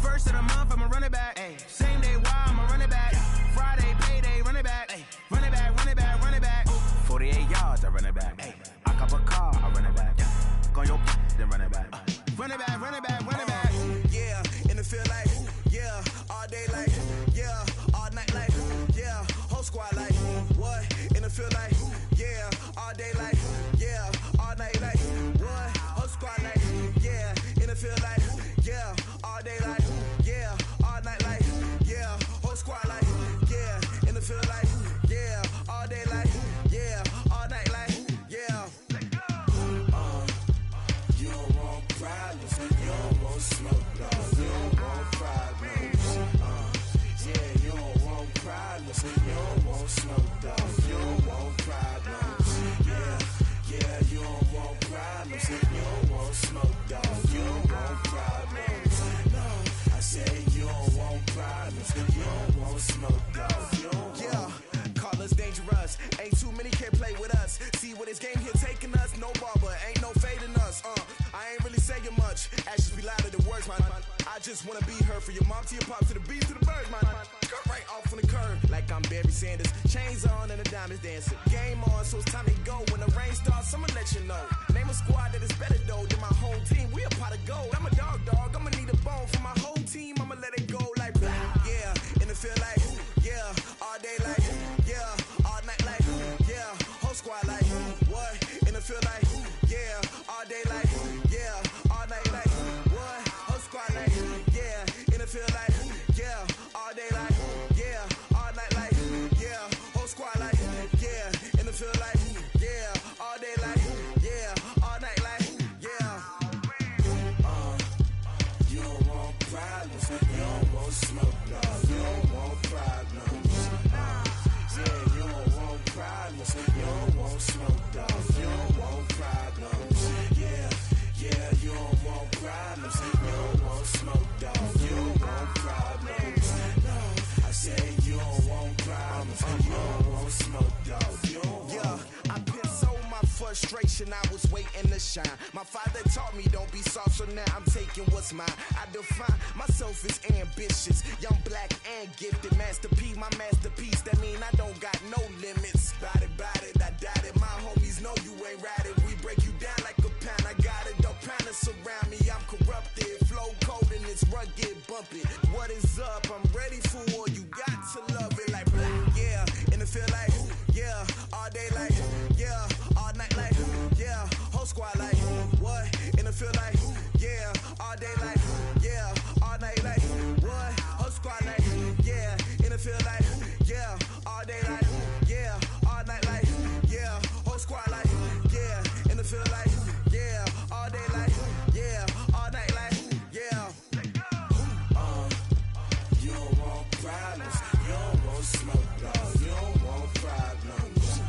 First of the month, I'ma run it back. Same day, why I'ma run it back. Friday, payday, run it back. Run it back, run it back, run it back. 48 yards, I run it back. I cop a car, I run it back. Go yo, then run it back. Run it back, run it back, run it back. Yeah, in the field like, yeah, all day like, yeah, all night like, yeah, whole squad like, what? In the field like, yeah, all day like, yeah, all night like, what? Whole squad like, yeah, in the field like, yeah, all day like, yeah, all night like, yeah, whole squad like, yeah, in the field like, yeah, all day like, yeah, all night like, yeah. You don't want problems, you don't want smoke, dog. You don't want problems. Yeah, you don't want problems, you don't want smoke, dog. You don't want problems. Yeah, you don't want problems, you don't want smoke, dog. You don't want problems. No, I said you don't want problems, you don't want smoke, dog. You don't want. Call us dangerous, ain't too many can play with us. See what this game here taking us, no barber, ain't no fading us. I ain't really saying much, actions be louder than words, man. I just wanna be heard, from your mom to your pop to the bees to the birds, man. Cut right off on the curb, like I'm Barry Sanders. Chains on and the diamonds dancing. Game on, so it's time to go. When the rain starts, I'ma let you know. Name a squad that is better though than my whole team. We a pot of gold. I'm a dog, I'ma need a bone for my whole team. I'ma let it go like blah. Yeah, in the field like, yeah, all day like, yeah, all night like, yeah, whole squad like, what? In the field like, yeah, all day like, yeah, all night like. shine. My father taught me don't be soft, so now I'm taking what's mine. I define myself as ambitious, young, black, and gifted. Master P, my masterpiece. That mean I don't got no limits. Bout it, I doubt it. My homies know you ain't ride it. We break you down like a pound. I got it, dog pound to surround me. I'm corrupted, flow cold and it's rugged, bumpy. What is up? I'm ready for war. You got to love it like yeah, and it feel like yeah, all day like yeah, all night like yeah, whole squad like what? And it feel like yeah, all day like yeah, all night like what? Whole squad like yeah, and it feel like yeah, all day like yeah, all night like yeah, whole squad like yeah, and it feel like yeah, all day like yeah, all night like yeah. You don't want problems, you don't want smoke, dog. You don't want problems.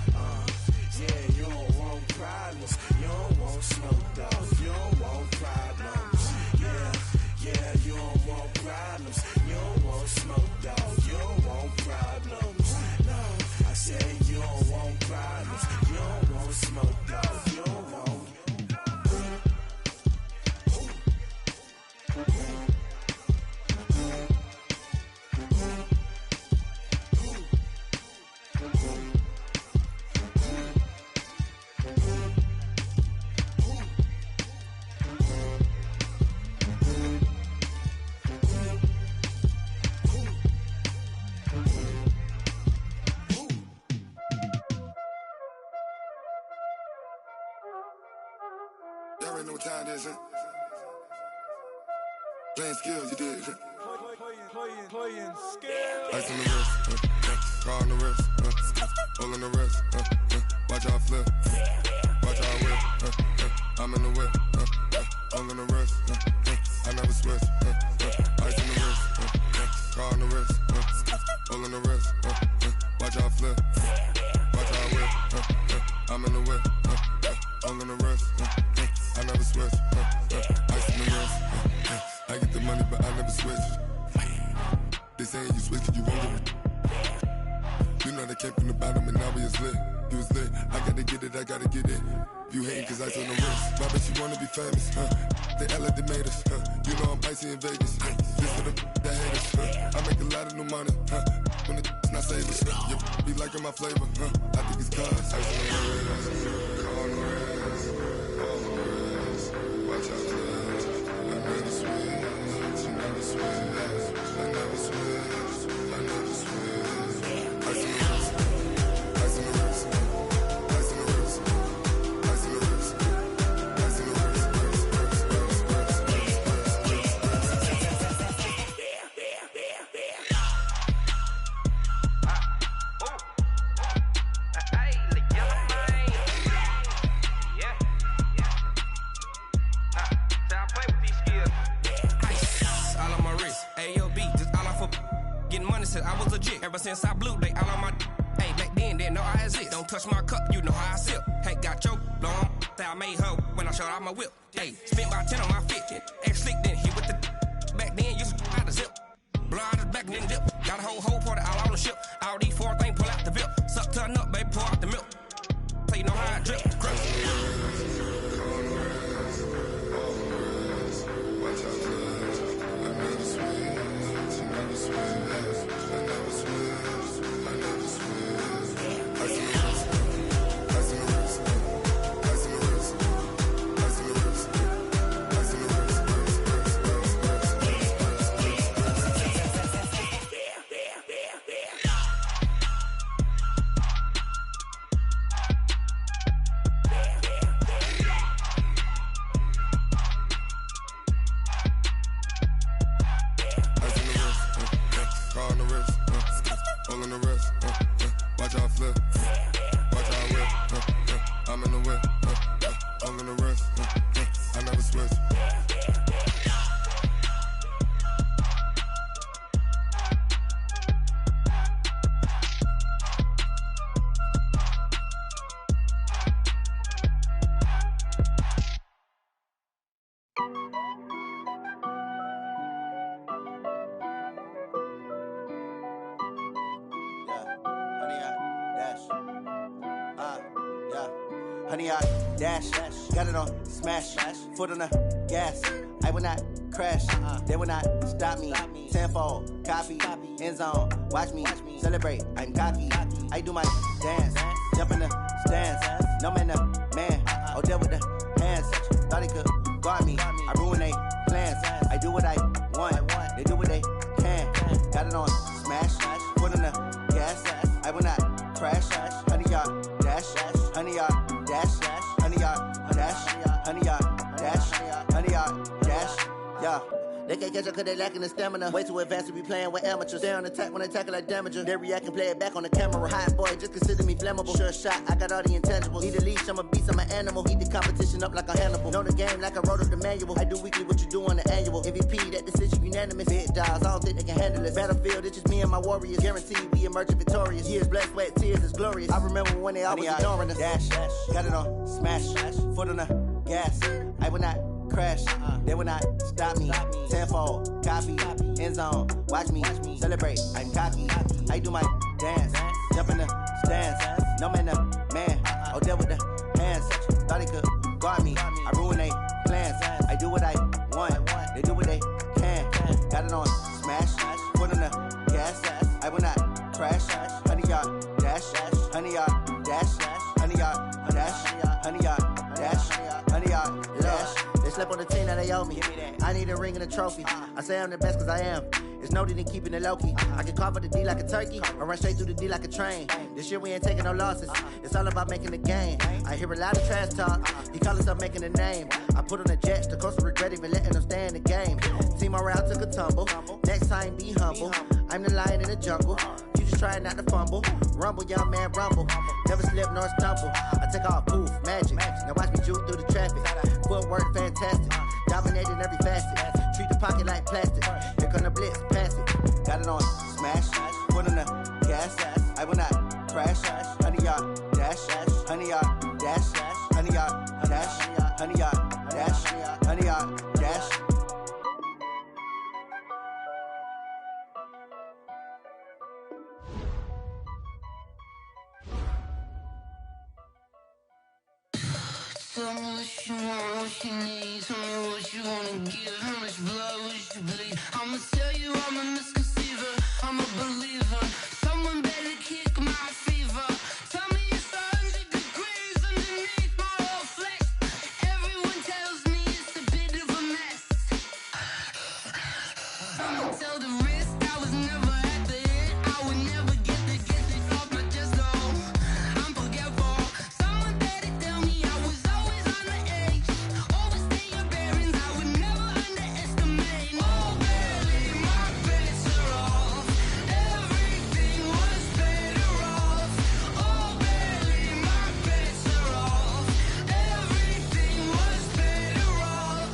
Yeah, you don't want problems, you don't want smoke, dog. You don't want problems. Yeah, you don't want problems, you don't want smoke, dog. You don't want problems. No, I said you don't want problems, you don't want smoke, dog. You don't want. Y'all already know what time it is, huh? Playing skills, you did. Playing skills. Ice on the wrist, car on the wrist, hole in the wrist, watch how I flip, watch how I whip, I'm in the whip, hole in the wrist, I never switch, ice on the wrist, car on the wrist, hole in the wrist, watch how I flip, watch how I whip, I'm in the whip, hole in the wrist, I never switch, ice on the wrist, I get the money but I never switch. They saying you switch cause you won't get it. You know they came from the bottom and now we is lit. You was lit, I gotta get it, I gotta get it. You hating cause ice on the wrist. Why bet you wanna be famous, They act like they made us, You know I'm icy in Vegas, This for the that hate us, I make a lot of new money, When it's not savers, You be liking my flavor, I think it's cause ice on the wrist, car on the wrist, all on the wrist. Watch out for this, I never switch, you never switch. I never switch, I never switch. Ice on the wrist, ice on the wrist, ice on the wrist, ice on the wrist, ice on the wrist, I was legit. Ever since I blew, they all on my. Hey, back then, didn't know I exist. Don't touch my cup, you know how I sip. Hey, got your long. I made her when I showed out my whip. Hey, spent about 10 on my fit. Ex-slick, then hit with the. Back then, used to out the zip. Blow out his back and then dip. Got a whole party all on the ship. All these 4 things, pull out the VIP. Suck, turn up, baby, pour out the milk. So you know how I drip. 100-yard dash. Got it on smash. Foot on the gas. I will not crash. They will not stop me. Tenfold, copy, end zone. Watch me celebrate. I'm cocky. I do my dance. Jump in the stands. No man, the man. Oh, deal with the hands. Thought he could guard me. I ruin they plans. I do what I want. They do what they can. Got it on smash. Foot on the gas. I will not crash. 100-yard dash. 100-yard dash. 100-yard dash. 100-yard dash. 100-yard dash. Yeah. They can't catch up cause they lacking the stamina. Way too advanced to be playing with amateurs. Stay on attack when they tackle like damager. They react and play it back on the camera. Hot boy, just consider me flammable. Sure shot, I got all the intangibles. Need a leash, I'm a beast, I'm an animal. Eat the competition up like a Hannibal. Know the game like I wrote up the manual. I do weekly what you do on the annual. MVP, that decision unanimous. Big dogs, I don't think they can handle it. Battlefield, it's just me and my warriors. Guaranteed we emerging victorious. Years, blood, sweat, tears, it's glorious. I remember when they always ignoring us. Dash, got it on smash. Foot on the gas. I will not crash. They will not stop me. Tenfold, copy, end zone. Watch me celebrate. I'm cocky. I do my dance. Jump in the stands. No man, the man. Oh, deal with the hands. Thought he could guard me. I ruin they plans. I do what I want. They do what they can. Got it on smash. Foot on the gas. I will not crash. 100-yard dash. 100-yard dash. 100-yard dash. 100-yard dash. 100-yard dash. They slept on the team that they owe me. I need a ring and a trophy. I say I'm the best cause I am. It's noted in keeping it low-key. I can carve up the D like a turkey or run straight through the D like a train. This year we ain't taking no losses. It's all about making the game. I hear a lot of trash talk. He call us up making a name. I put on the Jets. The coach will regret even letting them stay in the game. Team morale took a tumble. Next time be humble. I'm the lion in the jungle. You just try not to fumble. Rumble, young man, rumble. Never slip nor stumble. I take off, poof, magic. Now watch me juke through the traffic. Footwork fantastic. Dominating every facet. Treat the pocket like plastic. Here come the blitz, pass it. Got it on smash. Foot on the gas. I will not crash. 100-yard dash. 100-yard dash. 100-yard dash. 100-yard dash. 100-yard dash. Tell me what you want, what you need. Tell me what you wanna give. How much blood would you bleed? I'ma tell you I'm a misconceiver. I'm a believer. Someone better kick my fever. Tell me it's 100 degrees underneath my whole flesh. Everyone tells me it's a bit of a mess. I'ma tell the risk I was never at the end. I would never get this off my chest though. I'm forgetful. Someone better tell me I was always on the edge. Overstay your bearings, I would never underestimate. Oh, barely, my bets are off. Everything was better off. Oh, barely, my bets are off. Everything was better off.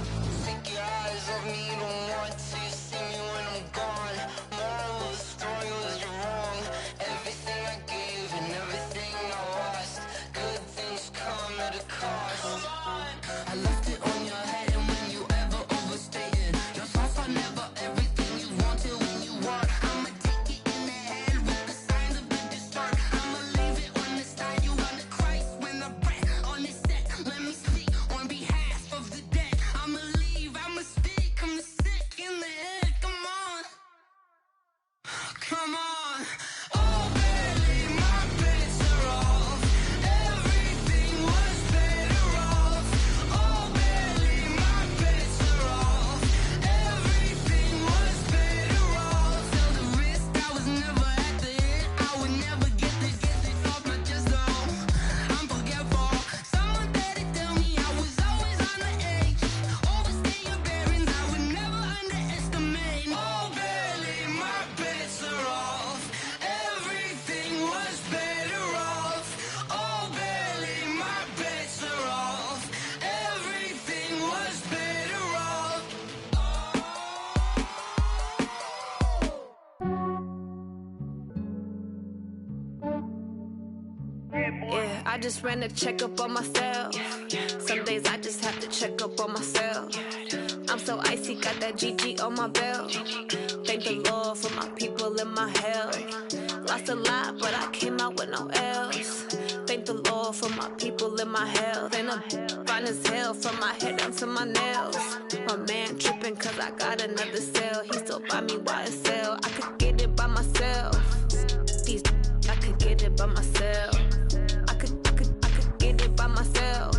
Take your eyes off me, don't want to see me when I'm gone. Moral of the story was you're wrong. Everything I gave and everything I lost. Good things come at a cost. I left it on your head, and when you ever overstay it, your thoughts are never everything you wanted when you want. I'ma take it in the head with the signs of the distort. I'ma leave it on the side. You on the Christ when the breath on this set. Let me speak on behalf of the dead. I'ma leave, I'ma speak. I'm sick in the head. Come on, come on. Oh, barely, my bets are off. Everything was better off. Oh, barely, my bets are off. Everything was better off. Tell the risk I was never at the end. I would never get this off my chest though. I'm forgetful. Someone better tell me I was always on the edge. Overstay your bearings, I would never underestimate. Oh, barely, my bets are off. Everything was better off. Oh, barely, my bets are off. Everything was better off. Yeah, I just ran a checkup on myself. Some days I just have to check up on myself. I'm so icy, got that GG on my belt. Thank the Lord for my people in my hell. Lost a lot, but I came out with no L's. Thank the Lord for my people in my health. And I'm fine as hell from my head down to my nails. My man tripping cause I got another cell. He still buy me YSL. I could get it by myself. These I could get it by myself. I could get it by myself.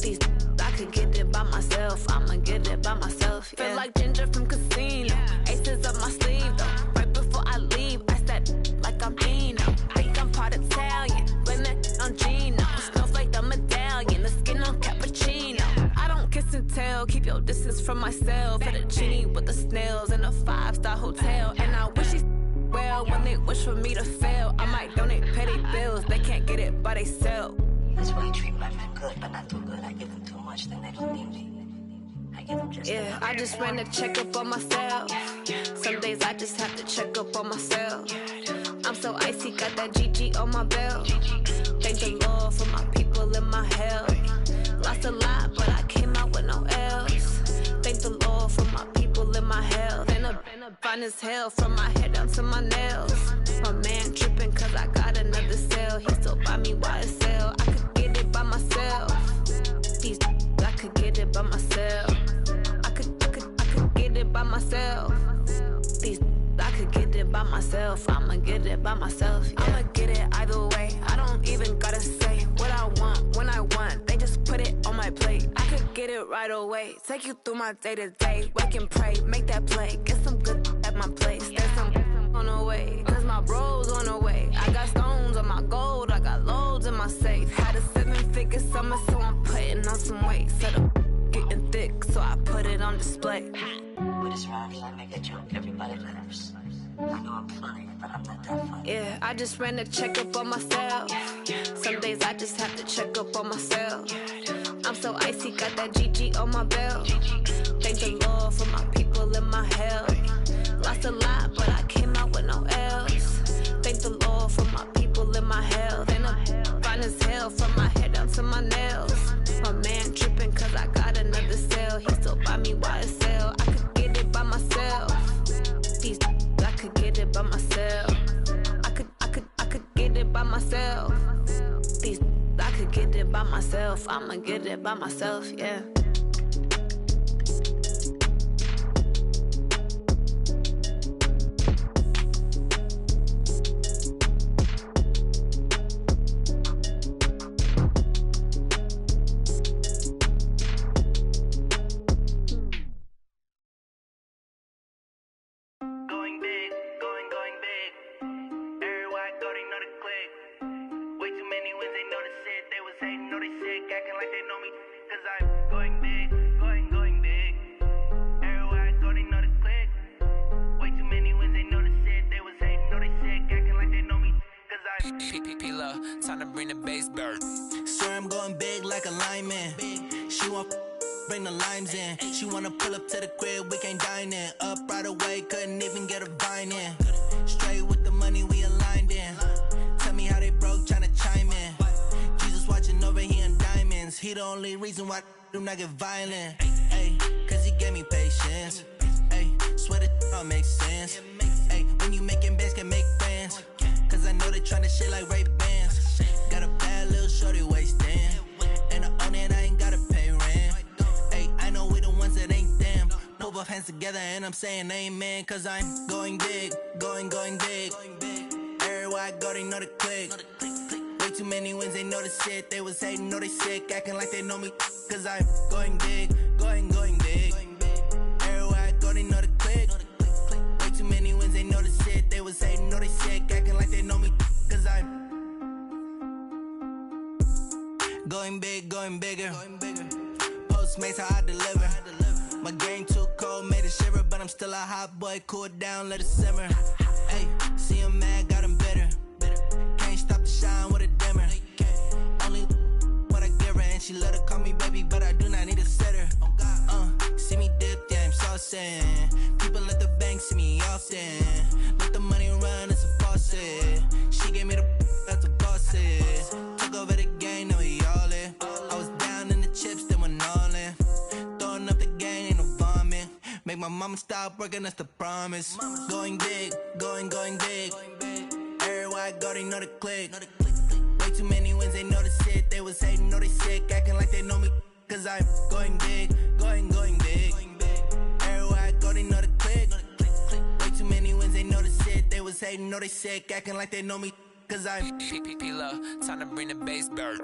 These I could get it by myself. I'ma get it by myself. Yeah. Feel like Ginger from Casino. Aces up my sleeve though. Right before I leave, I step like I'm Eno. Think I'm part Italian. Blame that on Gino. Snowflake the medallion. The skin on cappuccino. I don't kiss and tell. Keep your distance from myself. Fettuccine with the snails in a 5-star hotel. And I wish he's well when they wish for me to fail. I might donate petty bills. They can't get it by themselves. That's why you treat my men good, but not too good. I give them too much, then they don't need me. I give them just yeah, I just ran a checkup on myself. Some days I just have to check up on myself. I'm so icy, got that GG on my belt. Thank the Lord for my people in my health. Lost a lot, but I came out with no L's. Thank the Lord for my people in my health. And I'm fine as hell from my head down to my nails. My man tripping cause I got another cell. He still buy me YSL. I could get it by myself. These I could get it by myself. I could get it by myself. These I could get it by myself. I'ma get it by myself. Yeah. I'ma get it either way. I don't even gotta say what I want when I want. They just put it on my plate. I could get it right away. Take you through my day to day. Wake and pray, make that play. Get some good at my place. There's some on the way. Cause my bro's on the way. I got stones on my gold. I got loads in my safe. Had a 7-figure summer, so I'm putting on some weight. Set up getting thick, so I put it on display. With this round, I make a joke, everybody laughs. I know I'm funny, but I'm not that funny. Yeah, I just ran a checkup on myself. Some days I just have to check up on myself. I'm so icy, got that GG on my belt. Thank the Lord for my people in my health. Lost a lot, but I came out with no L's. Thank the Lord for my people in my health. And I'm fine as hell from my head down to my nails. My man tripping cause I got another cell. He still buy me YSL. I could get it by myself. These I could get it by myself. I could get it by myself. These I could get it by myself. I'ma get it by myself, yeah. Time to bring the bass bird. Swear I'm going big like a lineman. She want bring the limes in. She wanna pull up to the crib, we can't dine in. Up right away, couldn't even get a vine in. Straight with the money we aligned in. Tell me how they broke, tryna chime in. Jesus watching over here in diamonds. He the only reason why do not get violent. Ay, cause he gave me patience. Ay, swear that all makes sense. Ay, when you making bands can make friends. Cause I know they tryna shit like Ray-Bans. Got a bad little shorty wasting. And I own it, I ain't gotta pay rent. Ay, I know we the ones that ain't them. Put both hands together and I'm saying amen. Cause I'm going big, going big. Everywhere I go, they know the click. Way too many wins, they know the shit. They was hating, know they sick, acting like they know me. Cause I'm going big, going big. Everywhere I go, they know the click. Way too many wins, they know the shit. They was hating, know they sick, acting like they know me. Cause I'm going big, going bigger. Postmates how I deliver. My game too cold, made it shiver. But I'm still a hot boy, cool it down, let it simmer. Hey, see him mad, got him bitter. Can't stop the shine with a dimmer. Only what I give her, and she let her call me baby, but I do not need a sitter. See me dip, yeah, I'm saucing. People at the bank see me often. Let the money run, it's a faucet. She gave me the that's a boss it. Took over the game, now we all in. I was down in the chips, then went all in. Throwing up the game, ain't no vomit. Make my mama stop working, that's the promise. Going big, going big. I go, they know the click. Way too many wins, they know the shit. They was hating, know they sick, acting like they know me. Cause I'm going big, going big. Everywhere I go, they know the click. Way too many wins, they know the shit. They was hating, know they sick, acting like they know me. Cause I'm P-P-P-Love, time to bring the bass back.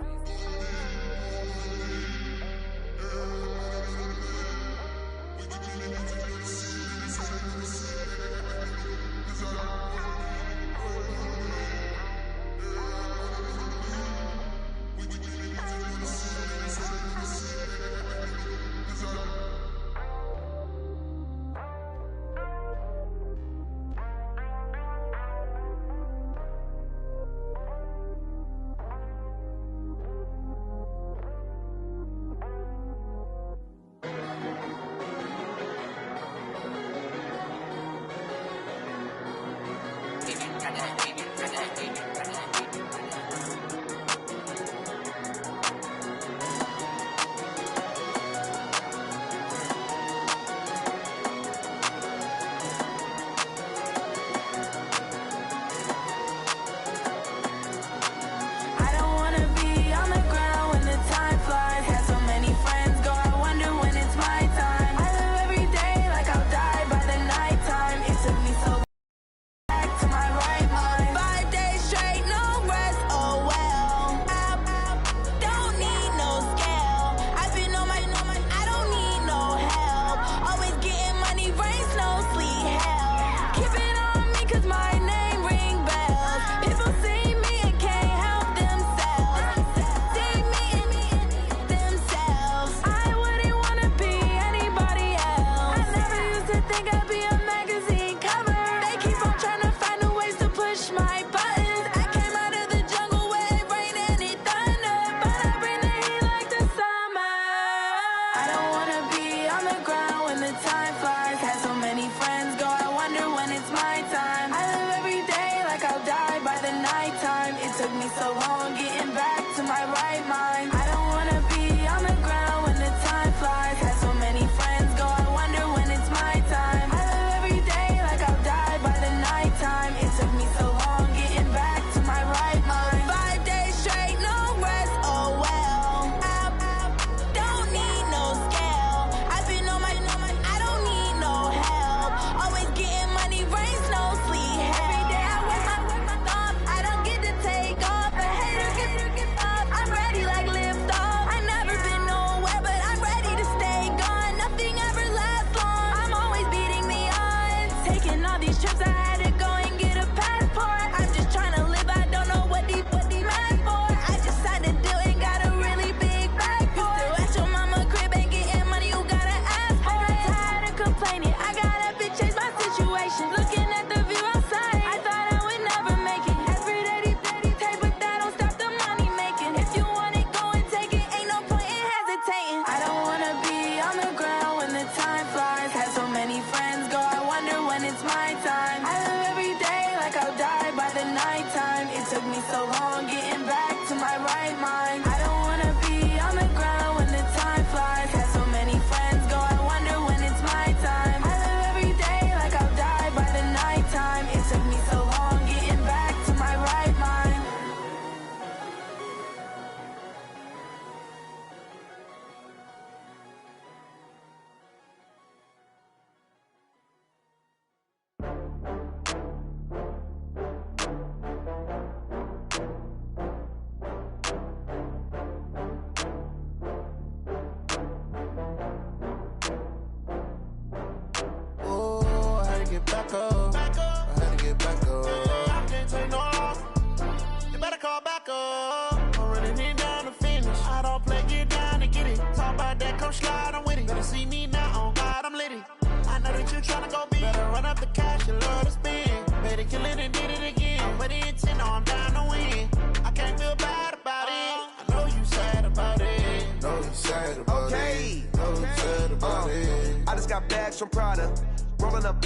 From Prada, rolling up.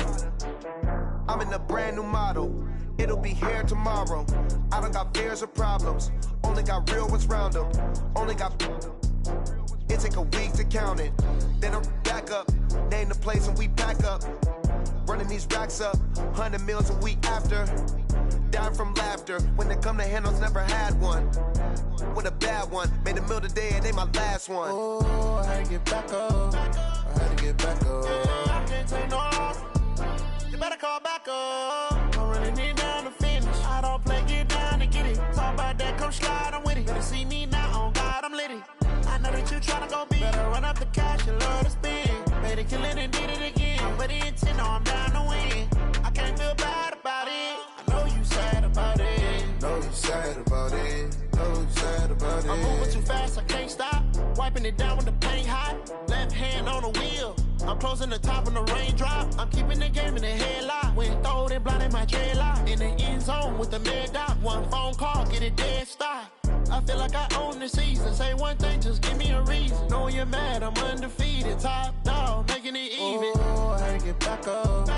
I'm in a brand new model. It'll be here tomorrow. I don't got fears or problems. Only got real ones round them. Only got. It take a week to count it. Then I'm back up. Name the place and we pack up. Running these racks up. 100 meals a week after. dying from laughter. When it come to handles, never had one. With a bad one, made a meal today and ain't my last one. Oh, I had to get back up. I had to get back up. I can't take no loss. You better call back up. I'm running it down to finish. I don't play, get down to get it. Talk about that, come slide, I'm with it. Better see me now, on God, I'm litty. I know that you tryna go big. Better run up the cash, you love to spend. Made it kill it and did it again. But the intent, no, I'm down to win. I can't feel bad about it. I know you sad about it. Know you sad about it. Know you sad about it. I'm moving too fast, I can't stop. Wiping it down with the paint hot. Left hand on the wheel. I'm closing the top when the raindrop. I'm keeping the game in the headlock. When throwed and blinded my dreadlock. In the end zone with the mad dot. One phone call, get it dead stop. I feel like I own the season. Say one thing, just give me a reason. Knowing you're mad, I'm undefeated. Top dog, making it even. Oh, I had to get back up. I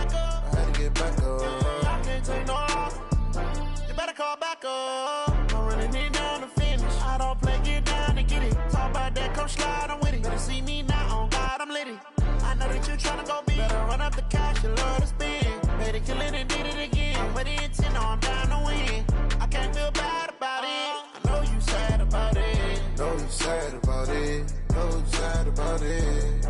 had to get back up. I can't take no loss. You better call back up. I'm running it down to finish. I don't play, get down to get it. Talk about that, come slide, I'm with it. Better see me now, on God, I'm litty. I know that you tryna go big. Better run up the cash, you love to spend. Made it kill it and did it again. But the intent, no, I'm down to win. I can't feel bad about it. I know you sad about it. Know you sad about it. Know you sad about it.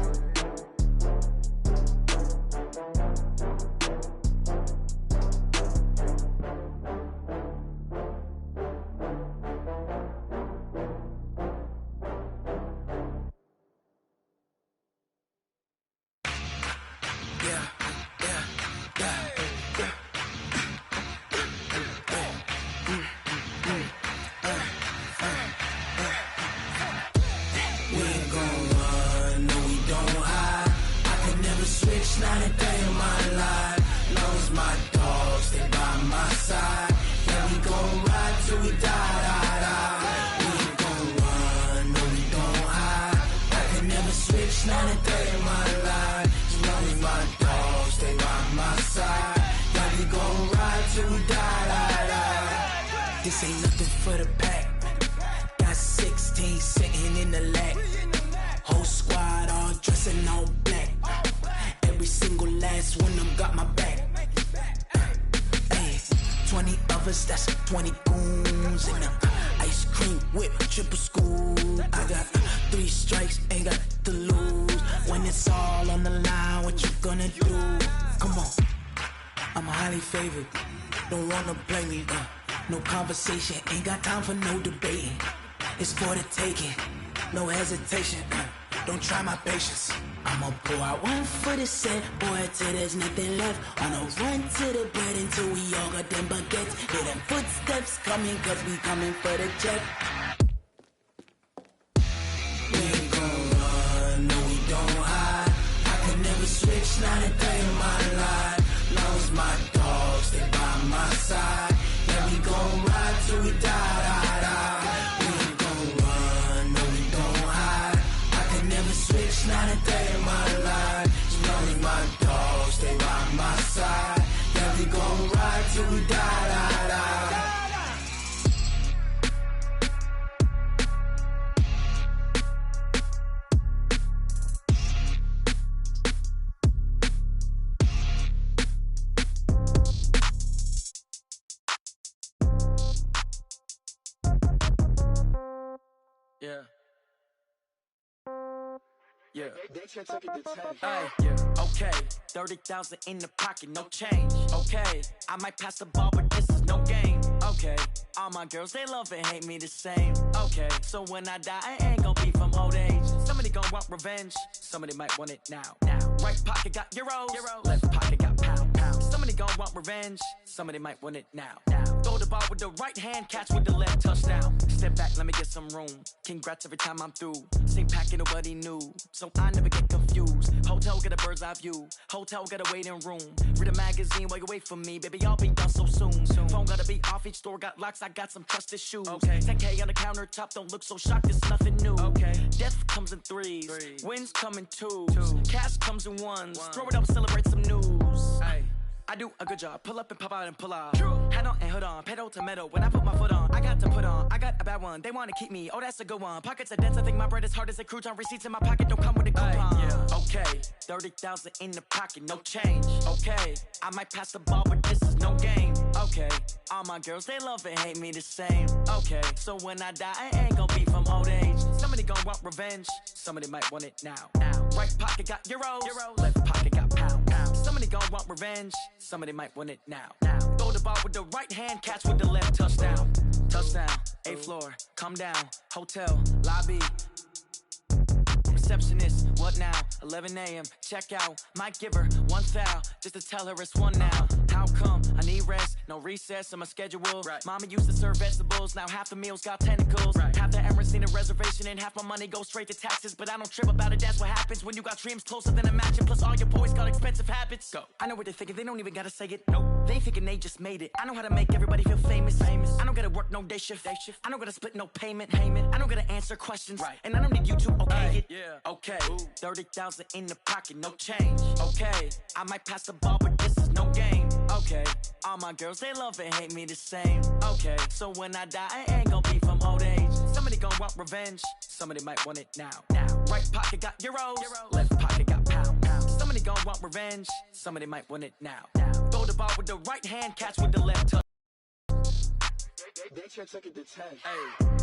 Not a day in my life. Knows my dogs, stay by my side. Yeah, we gon' ride till we die. We ain't gon' run, no, we don't hide. I can never switch, not a day in my life. Knows my dogs, stay by my side. Yeah, we gon' ride till we die. This ain't nothing for the pack. Got 16 sitting in the lap. Whole squad all dressing all black. Every single last one of them got my back. Ay, 20 of us, that's 20 goons. And ice cream whip, triple school. I got 3 strikes, ain't got to lose. When it's all on the line, what you gonna do? Come on, I'm highly favored. Don't wanna play me, no conversation. Ain't got time for no debating. It's for the taking, no hesitation. Don't try my patience. I'ma pour out one for the set, boy, till there's nothing left. On a run to the bread until we all got them baguettes. Hear them footsteps coming, cause we coming for the check. We ain't gon' run, no, we don't hide. I can never switch, not a day in my life. Lost my dogs, stay by my side. Yeah, we gon' ride till we die. We ain't gon' run, no, we don't hide. I can never switch, not a day in my life. You know me, my dogs, stay by my side. Yeah, we gon' ride till we die. Yeah. Yeah. Hey, yeah. Okay. 30,000 in the pocket, no change. Okay. I might pass the ball, but this is no game. Okay. All my girls, they love and hate me the same. Okay. So when I die, I ain't gonna be from old age. Somebody gonna want revenge. Somebody might want it now. Right pocket got euros. Left pocket got pounds. Somebody gonna want revenge. Somebody might want it now. Throw the ball with the right hand, catch with the left, touchdown. Step back, let me get some room. Congrats every time I'm through. Same packet, nobody knew. So I never get confused. Hotel get a bird's eye view. Hotel get a waiting room. Read a magazine while you wait for me. Baby, I'll be done so soon. Phone gotta be off, each store got locks. I got some trusted shoes. Okay. 10K on the countertop, don't look so shocked, it's nothing new. Okay. Death comes in threes. Wins come in twos. Cash comes in ones. Throw it up, celebrate some news. Ay. I do a good job, pull up and pop out and pull off. Head on and hood on, pedal to metal. When I put my foot on, I got to put on. I got a bad one, they wanna keep me. Oh, that's a good one. Pockets are dense, I think my bread is hard as a crouton. Receipts in my pocket don't come with a coupon. Yeah. Okay, 30,000 in the pocket, no change. Okay, I might pass the ball, but this is no game. Okay. all my girls, they love and hate me the same. Okay, so when I die, I ain't gonna be from old age. Somebody gonna want revenge, somebody might want it now. Right pocket got euros, left pocket got pound. Somebody gonna want revenge, somebody might want it now. Throw the ball with the right hand, catch with the left, touchdown. Touchdown, 8th floor, come down, hotel, lobby. Receptionist, what now? 11 a.m. check out. Might give her one foul just to tell her it's one now. How come? I need rest, no recess in my schedule. Mama used to serve vegetables, now half the meals got tentacles. Half the Emirates need a reservation and half my money goes straight to taxes. But I don't trip about it, that's what happens when you got dreams closer than a mansion. Plus all your boys got expensive habits. Go. I know what they're thinking, they don't even gotta say it. Nope. They thinking they just made it. I know how to make everybody feel famous. I don't gotta work no day shift. I don't gotta split no payment. I don't gotta answer questions. And I don't need you to okay it. Okay, 30,000 in the pocket, no change. Okay, I might pass the ball, but this is no game. Okay, all my girls, they love and hate me the same. Okay, so when I die, I ain't gonna be from old age. Somebody gonna want revenge, somebody might want it now. Right pocket got euros, left pocket got pound. Somebody gonna want revenge, somebody might want it now. Throw the ball with the right hand, catch with the left touch. They took it to 10. Hey.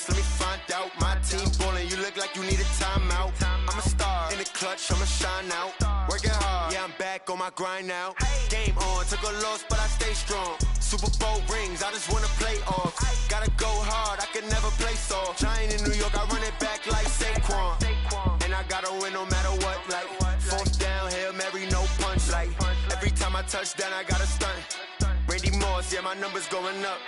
Let me find out. My team ballin', you look like you need a timeout. I'm a star in the clutch, I'ma shine out. Working hard, yeah, I'm back on my grind now. Game on, took a loss, but I stay strong. Super Bowl rings, I just wanna play off. Gotta go hard, I can never play soft. Giant in New York, I run it back like Saquon. And I gotta win no matter what, like 4th down, Hail Mary, no punch. Like every time I touch down, I gotta stunt. Randy Moss, yeah, my numbers going up.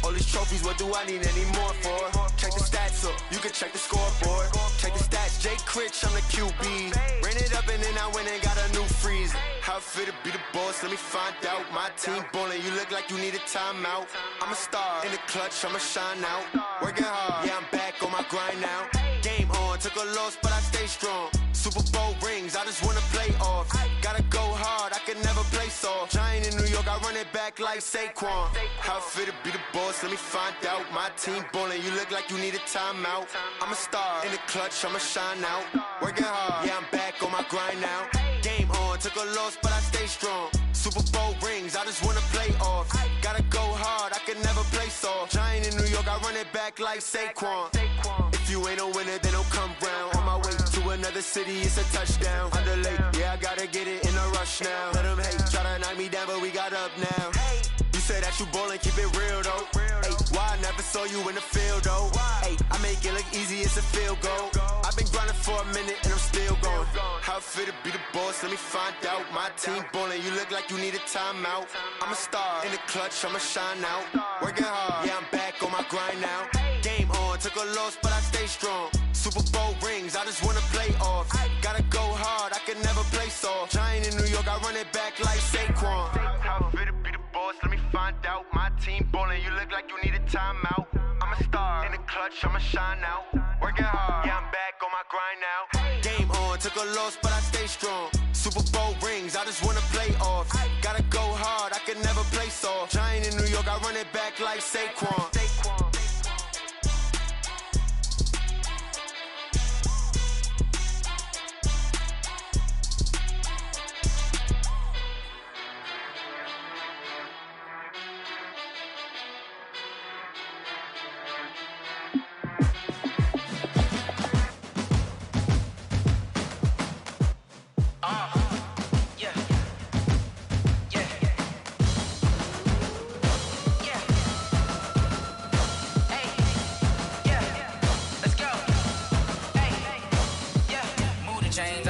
All these trophies, what do I need any more for? Check the stats up, you can check the scoreboard. Check the stats, Jay Critch, I'm the QB. Ran it up and then I went and got a new freeze. How it feel to be the boss, let me find out. My team ballin', you look like you need a timeout. I'm a star in the clutch, I'ma shine out. Working hard, yeah, I'm back on my grind now. Game on, took a loss, but I stay strong. Super Bowl rings, I just wanna play off. Gotta go hard, I can never play soft. Giant in New York, I run it back like Saquon. How it feel to be the boss, let me find out. My team ballin', you look like you need a timeout. I'm a star in the clutch, I'ma shine out. Working hard, yeah, I'm back on my grind now. Game on, took a loss, but I stay strong. Super Bowl rings, I just wanna play off. Gotta go hard, I can never play soft. Giant in New York, I run it back like Saquon. If you ain't a winner, then don't come round. On my way to another city, it's a touchdown. Underlay, yeah, I gotta get it in a rush now. Let them hate, try to knock me down, but we got up now. You say that you ballin', keep it real though. Hey, why I never saw you in the field though? Hey, I make it look easy, it's a field goal. I've been grinding for a minute and I'm still going. How it feel to be the boss, let me find out. My team ballin', you look like you need a timeout. I'm a star in the clutch, I'ma shine out. Working hard, yeah, I'm back on my grind now. Game on, took a loss, but I stay strong. Super Bowl rings, I just wanna play off. Gotta go hard, I can never play soft. Giant in New York, I run it back like Saquon. How it feel to be the boss, let me find out. My team ballin', you look like you need a timeout. I'm a star in the clutch, I'ma shine out. Working hard, yeah, I'm back on my grind now. Game on, took a loss, but I stay strong. Super Bowl rings, I just wanna play off. Gotta go hard, I can never play soft. Giant in New York, I run it back like Saquon.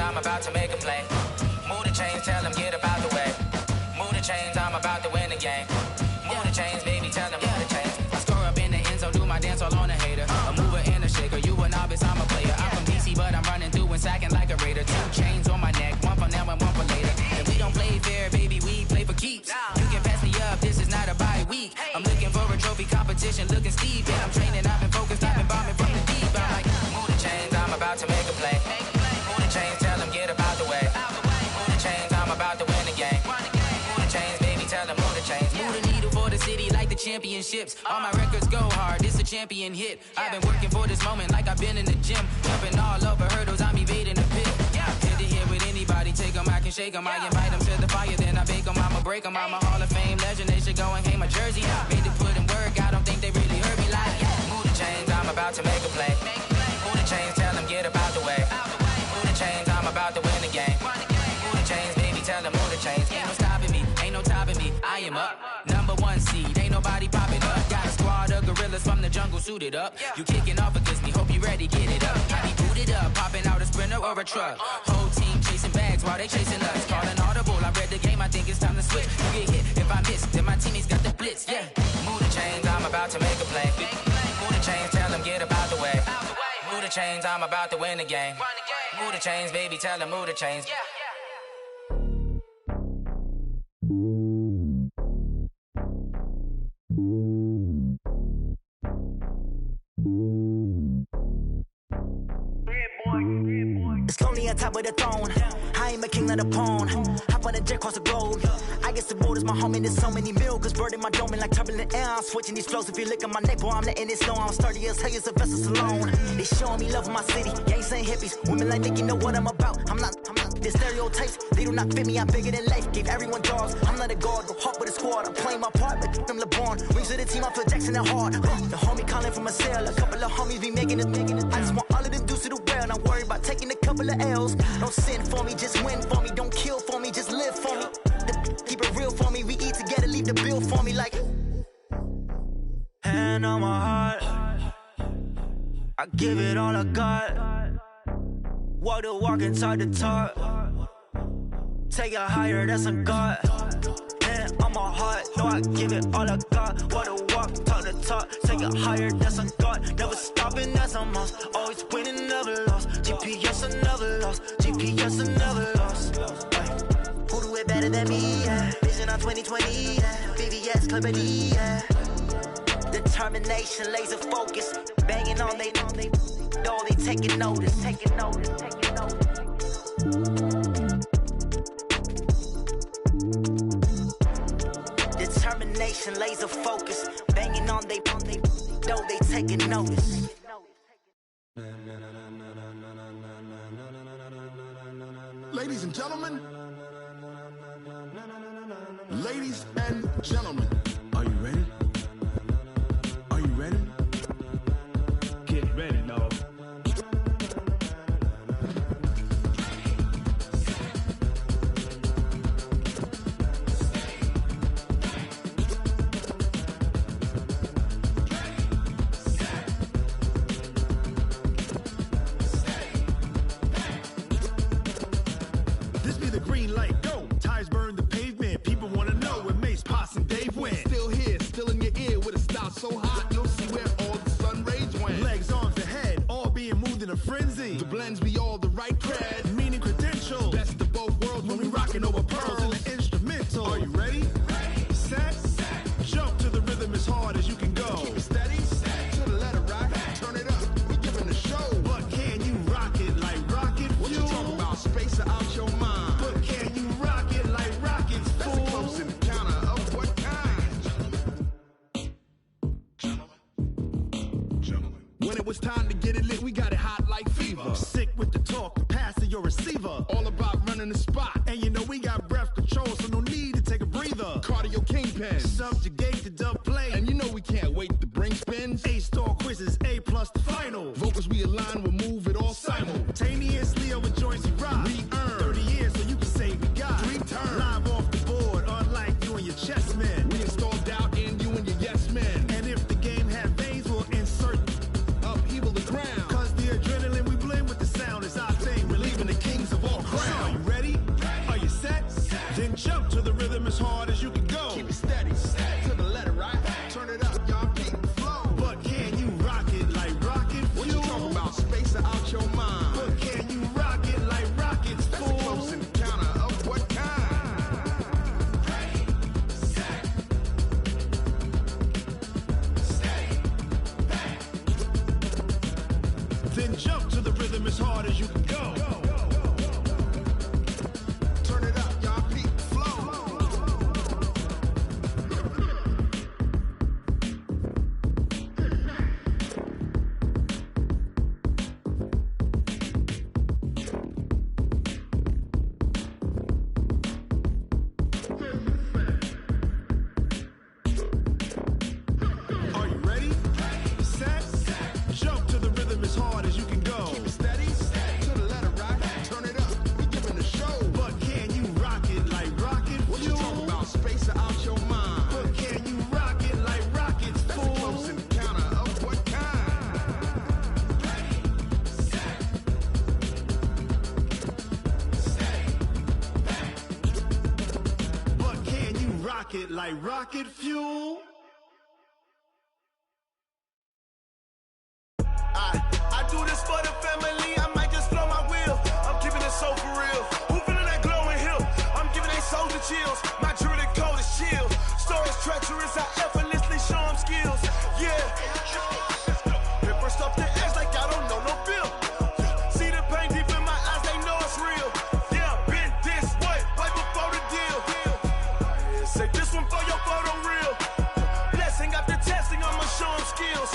I'm about to make a play. Move the chains, tell them get about the way. Move the chains, I'm about to win the game. Move the chains, baby, tell them move the chains. I score up in the end zone, do my dance all on a hater. A mover and a shaker, you a novice, I'm a player. I'm from DC, but I'm running through and sacking like a raider. 2 chains on my neck, one for now and one for later. And we don't play fair, baby, we play for keeps. You can pass me up, this is not a bye week. I'm looking for a trophy competition, looking steep. And I'm training, I've been focused, I've been bombing from the deep. I'm like, move the chains, I'm about to make a play. Move the chains, tell them get about championships. All my records go hard, it's a champion hit. I've been working for this moment like I've been in the gym. Jumping all over hurdles, I'm evading the pit. Hit to hit with anybody, take them, I can shake them. I invite them to the fire, then I bake them, I'ma break them. I'm a Hall of Fame legend, they should go and hang my jersey. Made to put in work, I don't think they really heard me like, move the chains, I'm about to make a play. Move the chains, tell them get up out the way. Move the chains, I'm about to win the game. Move the chains, baby, tell them move the chains. Ain't no stopping me, ain't no topping me. I am up, #1 seed, ain't nobody popping up. Got a squad of gorillas from the jungle suited up. You kicking off against me, hope you ready, get it up. I be booted up, popping out a Sprinter or a truck. Whole team chasing bags while they chasing us. Calling audible, I read the game, I think it's time to switch. You get hit, if I miss, then my teammates got the blitz, Move the chains, I'm about to make a play. Move the chains, tell them get up out the way. Move the chains, I'm about to win the game. Move the chains, baby, tell them move the chains. It's lonely on top of the throne. I am a king, not a pawn. Hop on a jet across the globe. I guess the road is my home and there's so many milkers. Bird in my dome and like turbulent air. I'm switching these flows. If you look at my neck, boy, I'm letting it snow. I'm sturdy as hell as a vessel alone. They showing me love in my city. Gangs ain't hippies. Women like Nicky know what I'm about. I'm not the stereotypes. They do not fit me. I'm bigger than life. Gave everyone dogs. I'm not a guard. Go hard with a squad. I'm playing my part, but them LeBron. Rings to the team. I feel Jackson and hard. The homie calling from a cell. A couple of homies be making it. I just want all of them dudes to do well. Not worry about taking a couple of L's. Don't sin for me, just win for me. Don't kill for me, just live for me. Keep it real for me. We eat together, leave the bill for me like. Hand on my heart, I give it all I got. Walk the walk inside the talk. Take it higher, that's a God. Hand on my heart, no, I give it all I got. Walk the walk, talk the talk. Take it higher, that's a God. Never stopping, that's a must. Always winning, never lost. GPS, I never lost. GPS, I never lost. Who do it better than me? Vision on 2020. VVS, Clarity. Determination, laser focus. Banging on they know they taking notice. Taking notice. Determination, laser focus. Banging on they know they taking notice. Ladies and gentlemen, ladies and gentlemen, are you ready? Are you ready? Get ready, dog. This be the green light, go. Tires burn the pavement. People wanna know where Mace, Poss, and Dave went. Still here, still in your ear with a style so hot, you'll see where all the sun rays went. Legs, arms, and head, all being moved in a frenzy. The blends be all the right cred, meaning credentials. Best of both worlds when we rockin' over pearls in the instrumental. Are you ready? Set, jump to the rhythm as hard as you can go. Keep it steady, to the letter right, turn it up, we giving the show. But can you rock it like rocket fuel? What you talking about, space or out your mind? But can you rock it like rockets, fool? That's a close encounter of what kind? Gentlemen. When it was time to get it lit, we got it hot like fever. Sick with the talk, the pass to your receiver. All about running the spot. And you know we got breath control, so no need to take a breather. Cardio kingpin, subjugate the dub play. And you know we can't wait to bring spins. A-star quizzes, A+ the final. Vocals we align, we'll move it all simultaneously over joints we rock. We earn 30 years, so you can say we got 3 turns. Live off the board, unlike you and your chess men. We install doubt in you and your yes men. And if the game had veins, we'll insert upheaval the ground. Cause the adrenaline we blend with the sound is our thing. We're leaving the kings of all crowns. So are you ready? Are you set? Then jump to the rhythm as hard as you can go. Keep it steady, to the pocket like rocket fuel. I do this for the family, I might just blow my wheel. I'm keeping it so for real. Who feeling that glowing hill? I'm giving they souls the chills. My jewelry code is chill. Stories treacherous, I effortlessly show them skills. Yeah. Paper stuff the edge like I don't know no feel. See the pain deep in my eyes, they know it's real. Yeah, been this way, right before the deal. Say this one for your photo real. Blessing after testing, I'ma show them skills.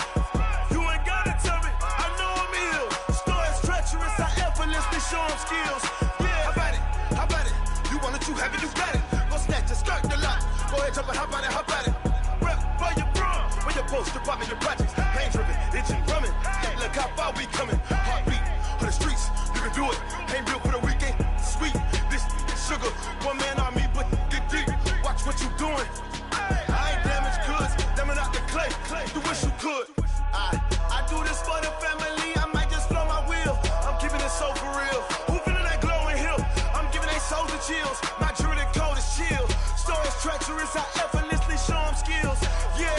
You ain't gotta tell me, I know I'm ill. Stories treacherous, I effortlessly show them skills. Yeah, how about it? You want it, you have it, you got it. Go snatch it, skirt the lot. Go ahead, jump it, how about it? Rep where you from, where your post, department, your projects. Pain driven, itching, drumming. Look how far we coming. Heartbeat on the streets, you can do it. Ain't real for the weekend, sweet. This sugar, one man army, but get deep. Watch what you doing. I ain't damaged goods, damn out the clay. You wish you could. I do this for the family, I might just blow my wheel. I'm keeping it so for real. Who feeling that glowing hill? I'm giving they souls the chills. My jewelry code is chill. Stories treacherous, I effortlessly show them skills. Yeah.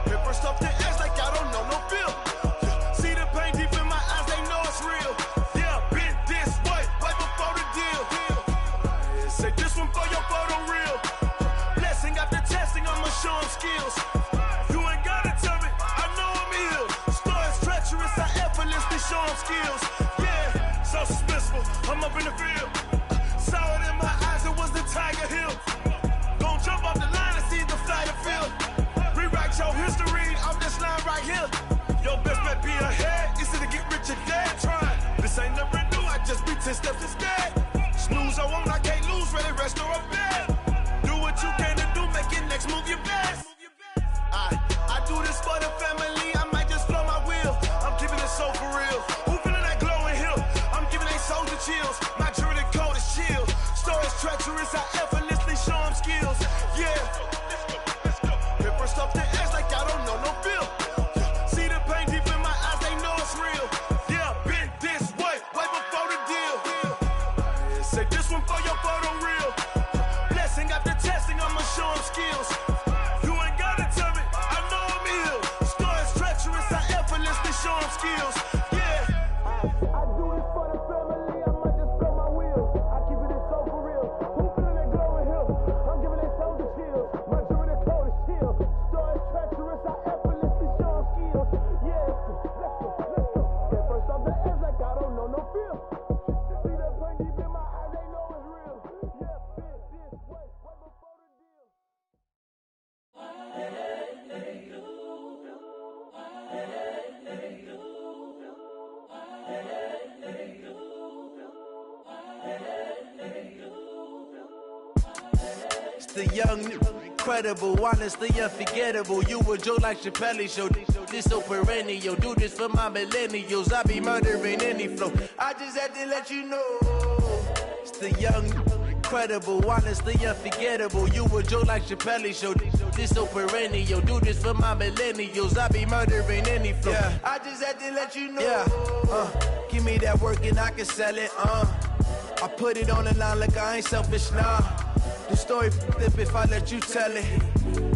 Paper stuff the edge like I don't know no feel. See the pain deep in my eyes, they know it's real. Yeah, been this way, right before the deal. Say this one for your photo real. Blessing after testing, I'ma show them skills. You ain't gotta tell me, I know I'm ill. Stories treacherous, I effortlessly show them skills. Yeah, so suspenseful, I'm up in the field. Saw it in my eyes, it was the Tiger Hill. Gon' jump off the line and see the flight of field. Rewrite your history off this line right here. Your best bet be ahead, easy to get rich or dead. Trying, this ain't never new, I just be 10 steps instead. Snooze I won't, I can't lose, ready, rest or a bed. Do what you can to do, make your next move your best. I do this for the family, I might just blow my wheel. I'm keeping it so for real. Who feeling that glowing hill? I'm giving they souls the chills. My jewelry code is chill. Stories treacherous, I effortlessly show them skills. Yeah. Paper stuff the edge like I don't know no feel. See the pain deep in my eyes, they know it's real. Yeah, been this way, right before the deal. Say this one for your photo real. Blessing after testing, I'ma show them skills. You ain't gotta tell me, I know I'm ill. Stories treacherous, I effortlessly show them skills. Yeah. I do this for the family, I might just blow my wheel. I keep it so for real. Who feeling that glowing hill? I'm giving they souls the chills. My jewelry code is chill. Stories treacherous, I effortlessly show them skills. Yeah, let's go. Get first off the edge like I don't know no feel. See that pain deep in my eyes, they know it's real. Yeah, been this way, right before the deal. It's the young, incredible, honestly unforgettable. You a joke like Chappelle show. This so perennial. Do this for my millennials. I be murdering any flow. I just had to let you know. It's the young, incredible, honestly unforgettable. You a joke like Chappelle show. This so perennial. Do this for my millennials. I be murdering any flow. Yeah. I just had to let you know. Yeah. Give me that work and I can sell it. I put it on the line like I ain't selfish, nah. The story flip if I let you tell it.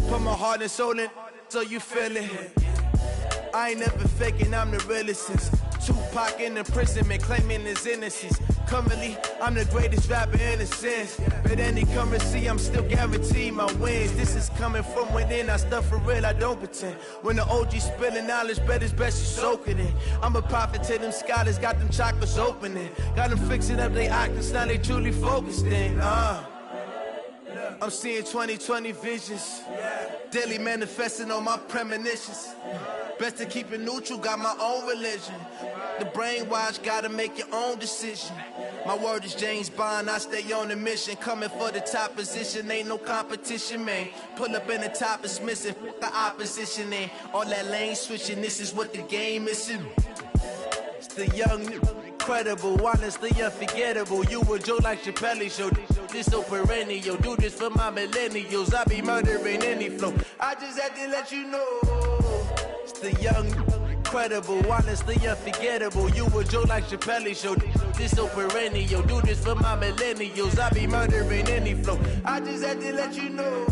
Put my heart and soul in so you feel it. I ain't never faking, I'm the realest since Tupac in imprisonment, claiming his innocence. Currently, I'm the greatest rapper in a sense. But any currency, I'm still guaranteed my wins. This is coming from within, I stuff for real, I don't pretend. When the OG spilling knowledge, bet it's best you soak it in. I'm a prophet to them scholars, got them chakras opening. Got them fixing up they octaves, now they truly focused in. I'm seeing 2020 visions, daily manifesting on my premonitions. Best to keep it neutral, got my own religion. The brainwash, gotta make your own decision. My word is James Bond, I stay on the mission. Coming for the top position, ain't no competition, man. Pull up in the top, it's missing, the opposition ain't. All that lane switching, this is what the game is. It's the young, incredible, honestly unforgettable. You a joke like Chappelle show. This so perennial. Do this for my millennials. I be murdering any flow. I just had to let you know. It's the young, Incredible, honestly unforgettable. You a joke like Chappelle show. This so perennial. Do this for my millennials. I be murdering any flow. I just had to let you know.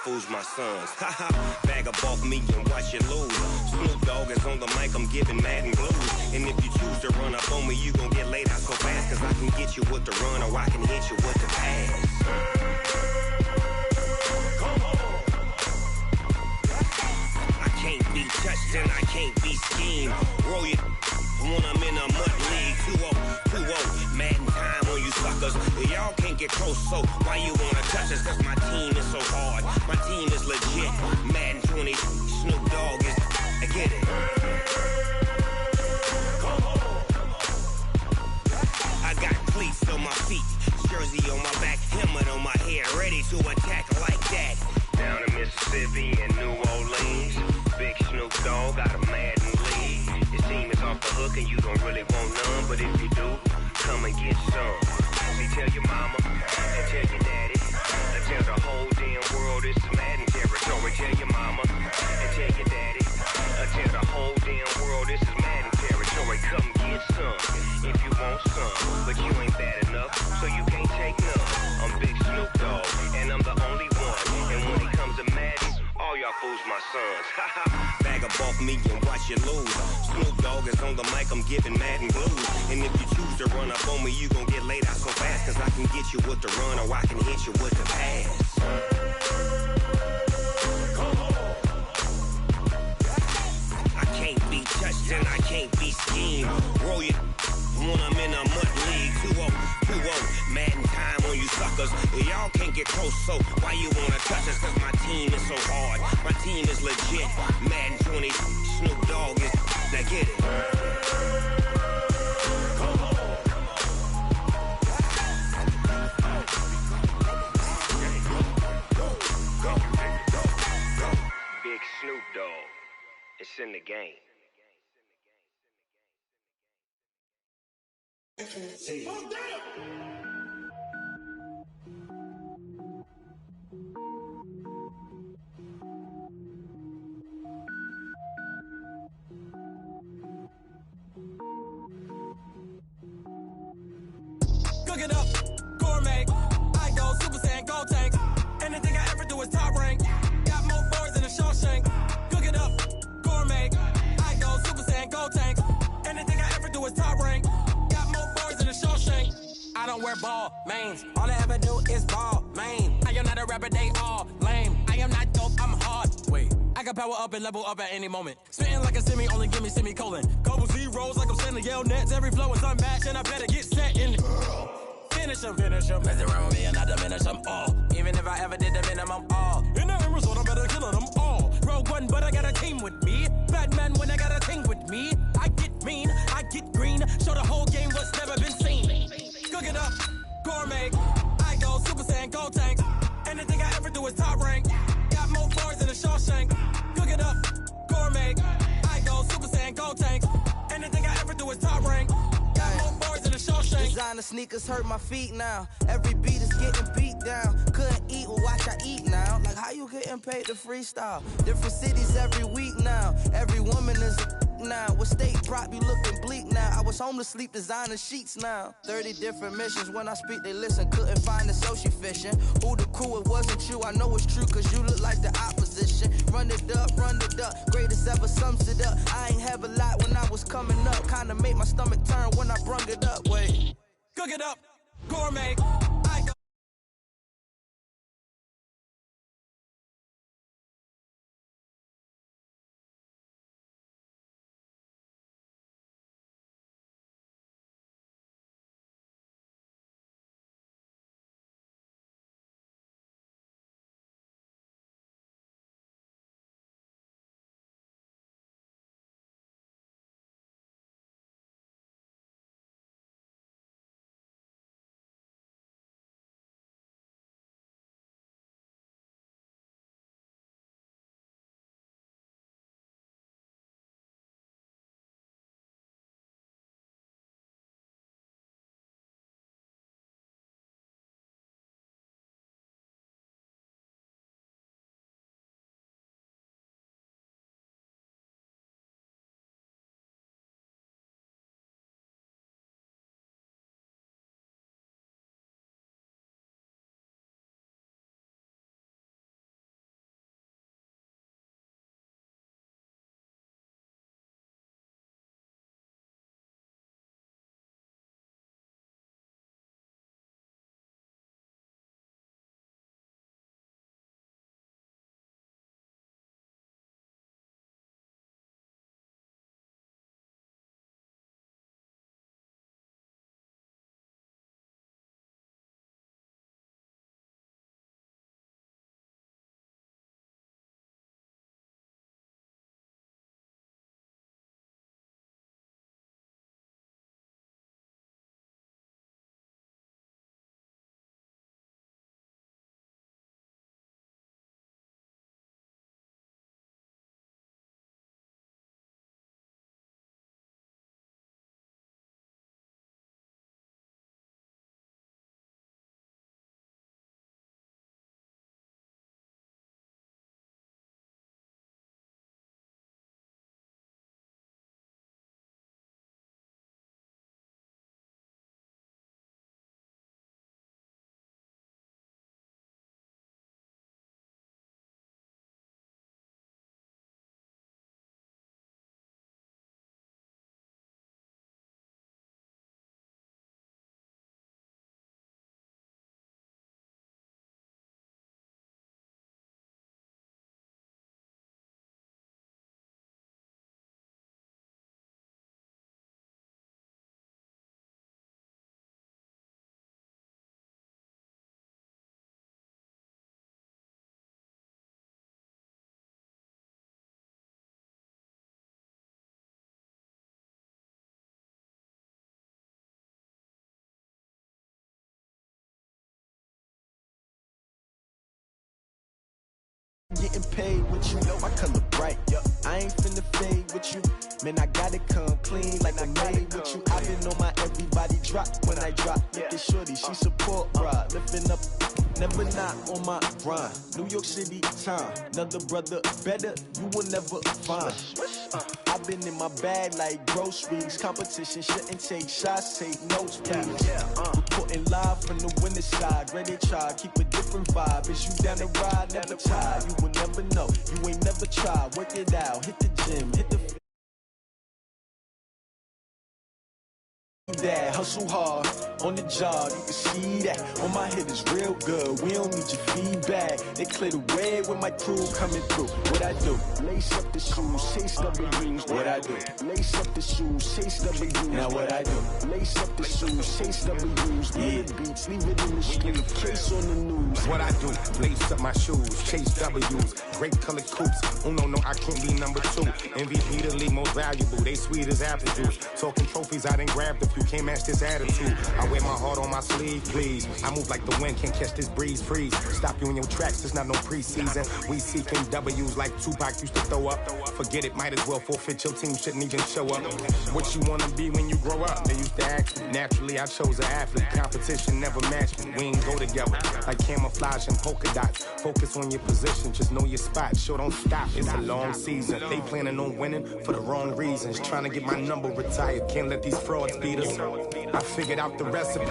Fools my sons. Haha, bag up off me and watch you lose. Snoop Dogg is on the mic, I'm giving Madden blues. And if you choose to run up on me, you gon' get laid out so fast. Cause I can get you with the run or I can hit you with the pass. Come on. I can't be touched and I can't be schemed. Roll you when I'm in a mud league. 2-0, Madden time on you suckers. Y'all can't get close, so why you wanna touch us? Cause my team is so hard. My team is legit. Madden 20, Snoop Dogg is. I get it. Come on. I got cleats on my feet, jersey on my back, helmet on my head, ready to attack like that. Down in Mississippi and New Orleans, big Snoop Dogg got a Madden lead. Your team is off the hook and you don't really want none, but if you do, come and get some. See, tell your mama and tell your daddy. Tell the whole damn world it's Madden territory. Tell your mama and tell your daddy. Tell the whole damn world this is Madden territory. Come get some if you want some, but you ain't bad enough, so you can't take none. I'm Big Snoop Dogg, and I'm the only one. And when it comes to Madden, all y'all fools my sons. Bag up off me and watch you lose. Snoop Dogg is on the mic, I'm giving Madden blues. And if you choose to run up on me, you gon' get laid out so fast. Cause I can get you with the run or I can hit you with the pass. Come on. I can't be touched and I can't be schemed. Roll you when I'm in a mud league. 2-0, Madden time on you suckers. Y'all can't get close, so why you wanna touch us? Cause my team is so hard. My team is legit. Madden 20, Snoop Dogg is. Now get it. Come on. Big Snoop Dogg. It's in the game. Cook it up, gourmet. I go Super Saiyan, gold tank. Anything I ever do is top rank. Got more boards than a Shawshank. Cook it up, gourmet. I go Super Saiyan, gold tank. Anything I ever do is top rank. Got more boards than a Shawshank. I don't wear ball mains. All I ever do is ball main. I am not a rapper, they all lame. I am not dope, I'm hard. Wait, I can power up and level up at any moment. Spitting like a semi, only give me semicolon. Couple zeros like I'm sending yell nets. Every flow is unmatched and I better get set in. Finish them. Mess around with me and I diminish them all. Even if I ever did the minimum all. In the end result, I'm better killing them all. Rogue One, but I got a team with me. Batman when I got a team with me. I get mean, I get green. Show the whole game what's never been seen. Cook it up, gourmet. I go Super Saiyan, gold tank. Anything I ever do is top rank. Got more bars than a Shawshank. Cook it up, gourmet. I go Super Saiyan, gold tank. Anything I ever do is top rank. Got more bars than a Shawshank. designer sneakers hurt my feet now. Every beat is getting beat down. Couldn't eat, well watch I eat now. Like how you getting paid to freestyle? Different cities every week now. Every woman is now. What state prop you looking bleak now? I was home to sleep designing sheets now. 30 different missions. When I speak they listen. Couldn't find the social fishing. Who the crew? It wasn't you. I know it's true cause you look like the opposition. Run it up, greatest ever sums it up. I ain't have a lot when I was coming up. Kinda made my stomach turn when I brung it up. Wait, cook it up, gourmet. Getting paid with you, know my color bright. I ain't finna fade with you. Man, I gotta come clean like I made with you. I been on my everybody drop when I drop. Look at shorty, she support ride. Lifting up, never not on my grind. New York City time, another brother better, you will never find. I've been in my bag like groceries. Competition shouldn't take shots, take notes, please. Reporting live from the winter side. Ready to try, keep a different vibe. Is you down the ride, never tired. You will never know, you ain't never tried. Work it out, hit the gym, hit the that, hustle hard, on the job, you can see that. On my head is real good, we don't need your feedback. They clear the way when my crew coming through. What I do? Lace up the shoes, chase W's. What I do? Lace up the shoes, chase W's. Now what I do? Lace up the shoes, chase W's. Yeah, beats, leave it in the street, case on the news. What I do? Lace up my shoes, chase W's. Great colored coops. Oh no, I can't be number 2. MVP the league most valuable. They sweet as apple juice. Talking trophies, I didn't grab the few. Can't match this attitude. I wear my heart on my sleeve, please. I move like the wind, can't catch this breeze, freeze. Stop you in your tracks, it's not no preseason. We seeking W's like Tupac used to throw up. Forget it, might as well forfeit, your team shouldn't even show up. What you wanna be when you grow up? They used used to ask me. Naturally, I chose an athlete. Competition never matched me. We ain't go together like camouflage and polka dots. Focus on your position, just know your spot. Sure, don't stop. It's a long season. They planning on winning for the wrong reasons. Trying to get my number retired. Can't let these frauds beat us. I figured out the recipe.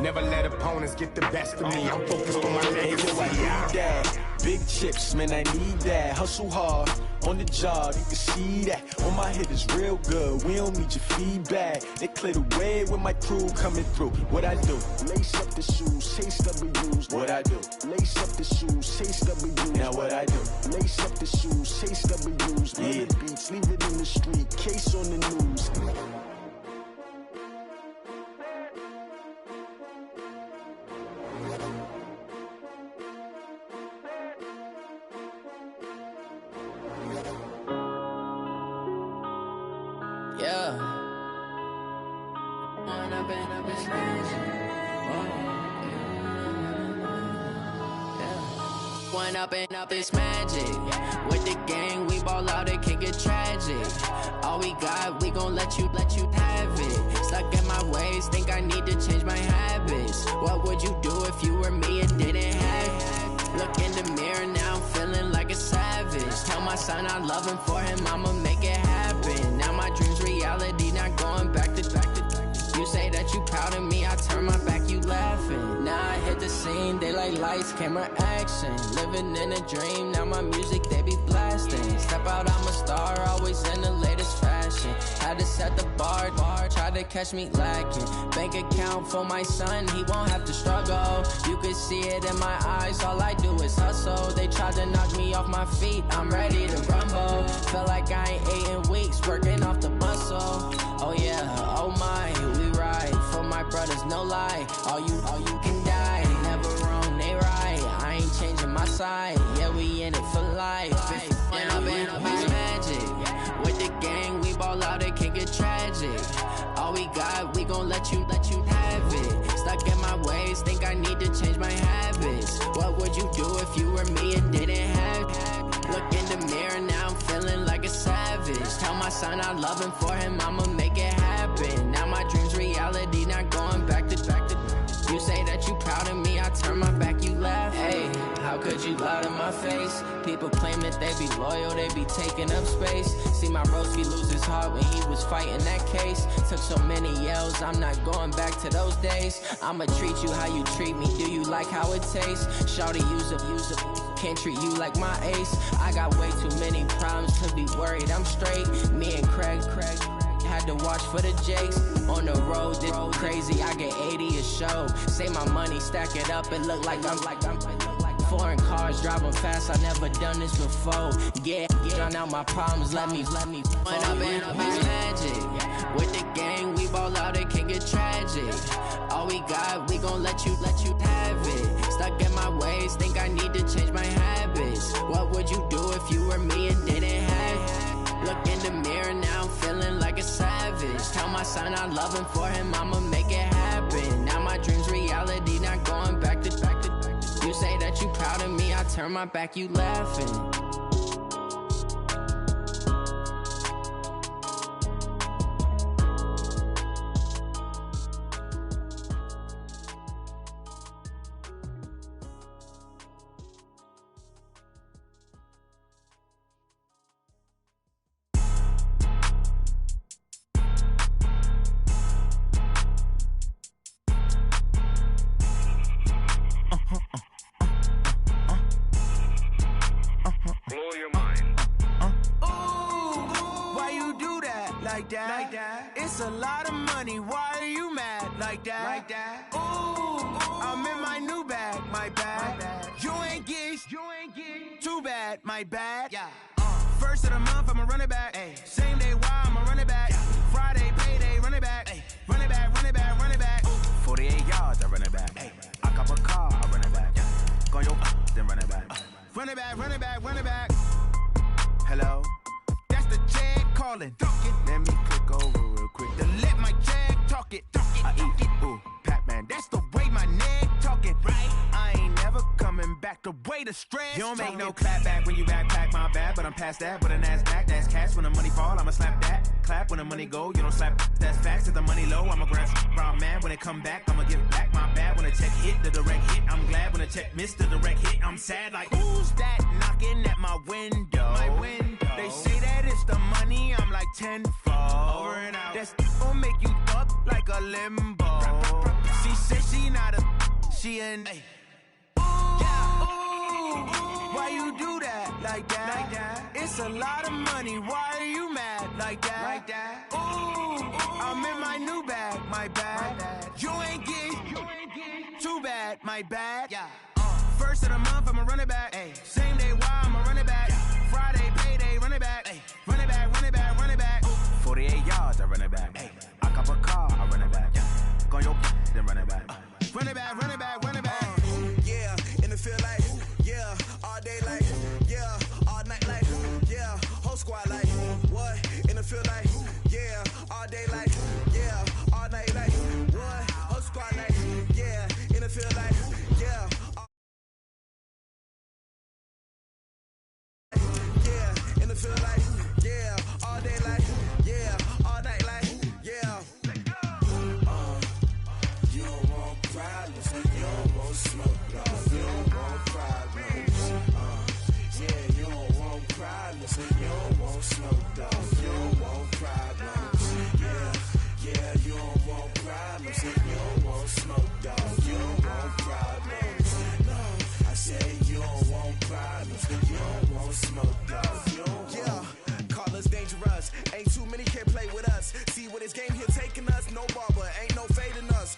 Never let opponents get the best of me. I'm focused on my legacy. I need that. Big chips, man, I need that. Hustle hard on the job, you can see that. On my hit is real good, we don't need your feedback. They clear the way with my crew coming through. What I do? Lace up the shoes, chase W's. What I do? Lace up the shoes, chase W's. Now what I do? Lace up the shoes, chase W's. Yeah. The beats, leave it in the street, case on the news. Up this magic. With the gang, we ball out, it can get tragic. All we got, we gon' let you have it. Stuck in my ways, think I need to change my habits. What would you do if you were me and didn't have it? Look in the mirror, now I'm feeling like a savage. Tell my son I love him, for him I'ma make it happen. Now my dream's reality, not going back to. You say that you proud of me, I turn my back, you laughing. Now I hit the scene, they like lights, camera, action. Living in a dream, now my music, they be blasting. Step out, I'm a star, always in the latest fashion. Had to set the bar, try to catch me lacking. Bank account for my son, he won't have to struggle. You can see it in my eyes, all I do is hustle. They tried to knock me off my feet, I'm ready to rumble. Feel like I ain't ate in weeks, working off the muscle. Oh yeah, oh my, we ride for my brothers, no lie. All you can die, never wrong, they right. I ain't changing my side, yeah, we in it for life. When up in this magic, with the gang, we ball out, it can get tragic. All we got, we gon' let you have it. Stuck in my ways, think I need to change my habits. What would you do if you were me and didn't have it? Look in the mirror, now I'm feeling like a savage. Tell my son I love him, for him I'ma make it happen. Now my dream's reality, not going back to. You say that you proud of me, I turn my back, you laugh. Hey, how could you lie to my face? People claim that they be loyal, they be taking up space. See my Roski lose his heart when he was fighting that case. Took so many yells, I'm not going back to those days. I'ma treat you how you treat me, do you like how it tastes? Shawty, use up, can't treat you like my ace. I got way too many problems to be worried, I'm straight. Me and Craig had to watch for the Jakes. On the road, this crazy, I get 80 a show. Say my money, stack it up, it look like I'm foreign cars, driving fast, I never done this before. Yeah, drown out my problems, let me When up in this magic, with the gang, we ball out, it can get tragic. All we got, we gon' let you have it. Stuck in my ways, think I need to change my habits. What would you do if you were me and didn't have it? Look in the mirror, now I'm feeling like a savage. Tell my son I love him, for him I'ma make it happen. Now my dream's reality, not going back to. You say that you proud of me, I turn my back, you laughing. It's a lot of money, why are you mad like that? Ooh, I'm in my new bag, my bad. You ain't get too bad, my bad. Yeah. First of the month, I'ma run it back. Ay. Same day, why I'ma run it back. Friday, payday, run it back. Ay. Run it back, run it back, run it back. 48 yards, I run it back. Ay. I cop a car, I run it back. Go your then run it back. Run it back, run it back, run it back. Hello? That's the Jag calling. Let me click over real quick. Then let my Jag talk it. I eat it, ooh, Pac-Man. That's the way my neck talking. Right? I ain't never coming back the way the stress. You don't make no clap back when you backpack, my bad, but I'm past that. But a NASDAQ, that's cash. When the money fall, I'ma slap that. Clap when the money go, you don't slap. That's facts. If the money low, I'ma grab brown man. When it come back, I'ma give back my bad. When the check hit, the direct hit, I'm glad. When the check missed the direct hit, I'm sad. Like, who's that knocking at my window? They say that it's the money, I'm like tenfold. Over and out. That's gon' make you up like a limbo. She said she not a, she an. Hey. Why you do that like that? It's a lot of money. Why are you mad like that? Ooh, I'm in my new bag, my bad. You ain't get too bad, my bad. First of the month, I'ma run it back. Same day, why I'ma run it back. Friday, payday, run it back. Run it back, run it back, run it back. 48 yards, I run it back. I cop a car, I run it back. Go on your then run it back. Run it back, run it back, run it back. Yeah, and it feel like, yeah, all day like, yeah, all night like, yeah, whole squad like, what? And it feel like, yeah, all day like, yeah, all night like, what? Whole squad like, yeah, and it feel like, yeah. Yeah, and it feel like, yeah, all day like, yeah, all night like, yeah. You don't want problems, you don't want smoke, dog. You don't want problems. Yeah, you don't want problems, you don't want smoke, dog. You don't want problems. Yeah, you don't want problems, you don't want smoke, dog. You don't want problems. No, I said you don't want problems, you don't want smoke, dog. Yeah, call us dangerous. Ain't too many can play with us. See what this game here taking us? No barber, ain't no fading us.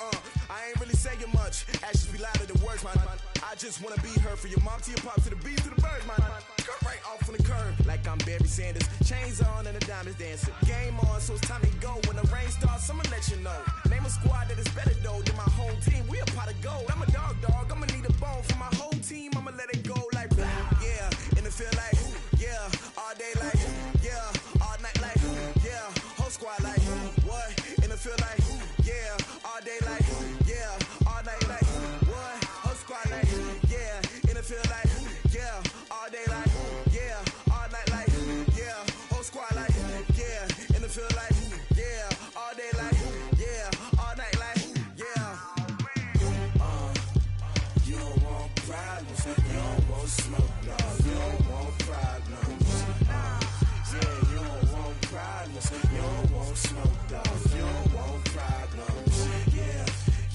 I ain't really saying much. Actions be louder than words, man. I just wanna be heard. For your mom to your pop to the beat to the birds, man. Cut right off on the curb like I'm Barry Sanders. Chains on and the diamonds dancing. Game on, so it's time to go. When the rain starts, I'ma let you know. Name a squad that is better though than my home team. We a pot of gold. I'm a dog. I'ma need a bone for my whole team. I'ma let it go like blah. Yeah, and it feel like, yeah, all day like, yeah, all night like, yeah, whole squad like, what? And it feel like, yeah, all day like, yeah, all night like, what? Whole squad like, yeah, and it feel like, yeah, all day like, yeah, all night like, yeah, whole squad like, yeah, and it feel like, yeah, all day like, yeah, all night like, yeah. You don't want problems, you don't want smoke, dog. You don't want problems. Yeah, you don't want problems, you don't want smoke, dog. You don't want problems.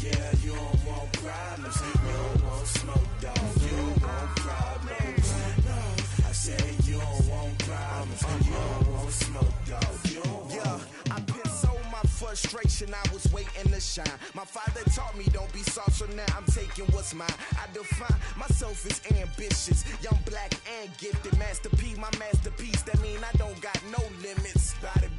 Yeah, you don't want problems, you don't want smoke, dog. You don't want problems. No, I said you don't want problems, you don't want smoke, dog. You don't want. Yeah, I pissed so my frustration, I was waiting to shine. My father taught me don't be soft, so now I'm taking what's mine. I define myself as ambitious, young, black, and gifted. Master P, my masterpiece, that mean I don't got no limits. Bout it,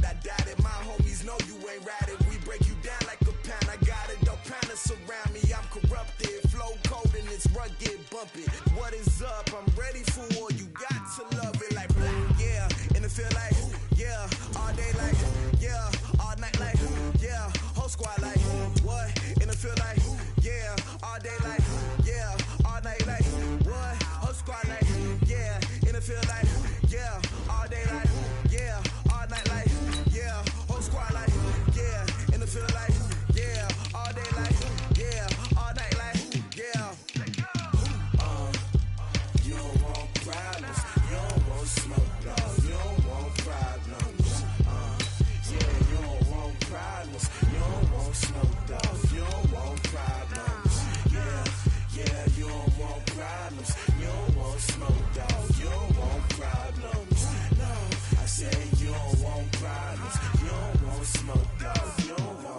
I doubt it. My homies know you ain't ratted. We break you down like a pound. I got it, don't pound us around me. I'm corrupted, flow cold and it's rugged, bumpy. What is up? I'm ready for war. You got to love it like blah. Yeah, and it feel like, yeah, all day like, yeah, all night like, yeah, whole squad like, what? And it feel like, yeah, all day like, yeah, all night like, what? Whole squad like, yeah, and it feel like, yeah, all day like, yeah, all night like, yeah, whole squad like, yeah, and it feel like, yeah, all day like, yeah, all night like, yeah. You don't want problems, you don't want smoke, dog. You don't want problems. Yeah, you don't want problems, you don't want smoke, dog. You don't want problems. Yeah, you don't want problems, you don't want smoke, dog. You don't want problems. No, I said you don't want problems, you don't want smoke, dog. You don't want.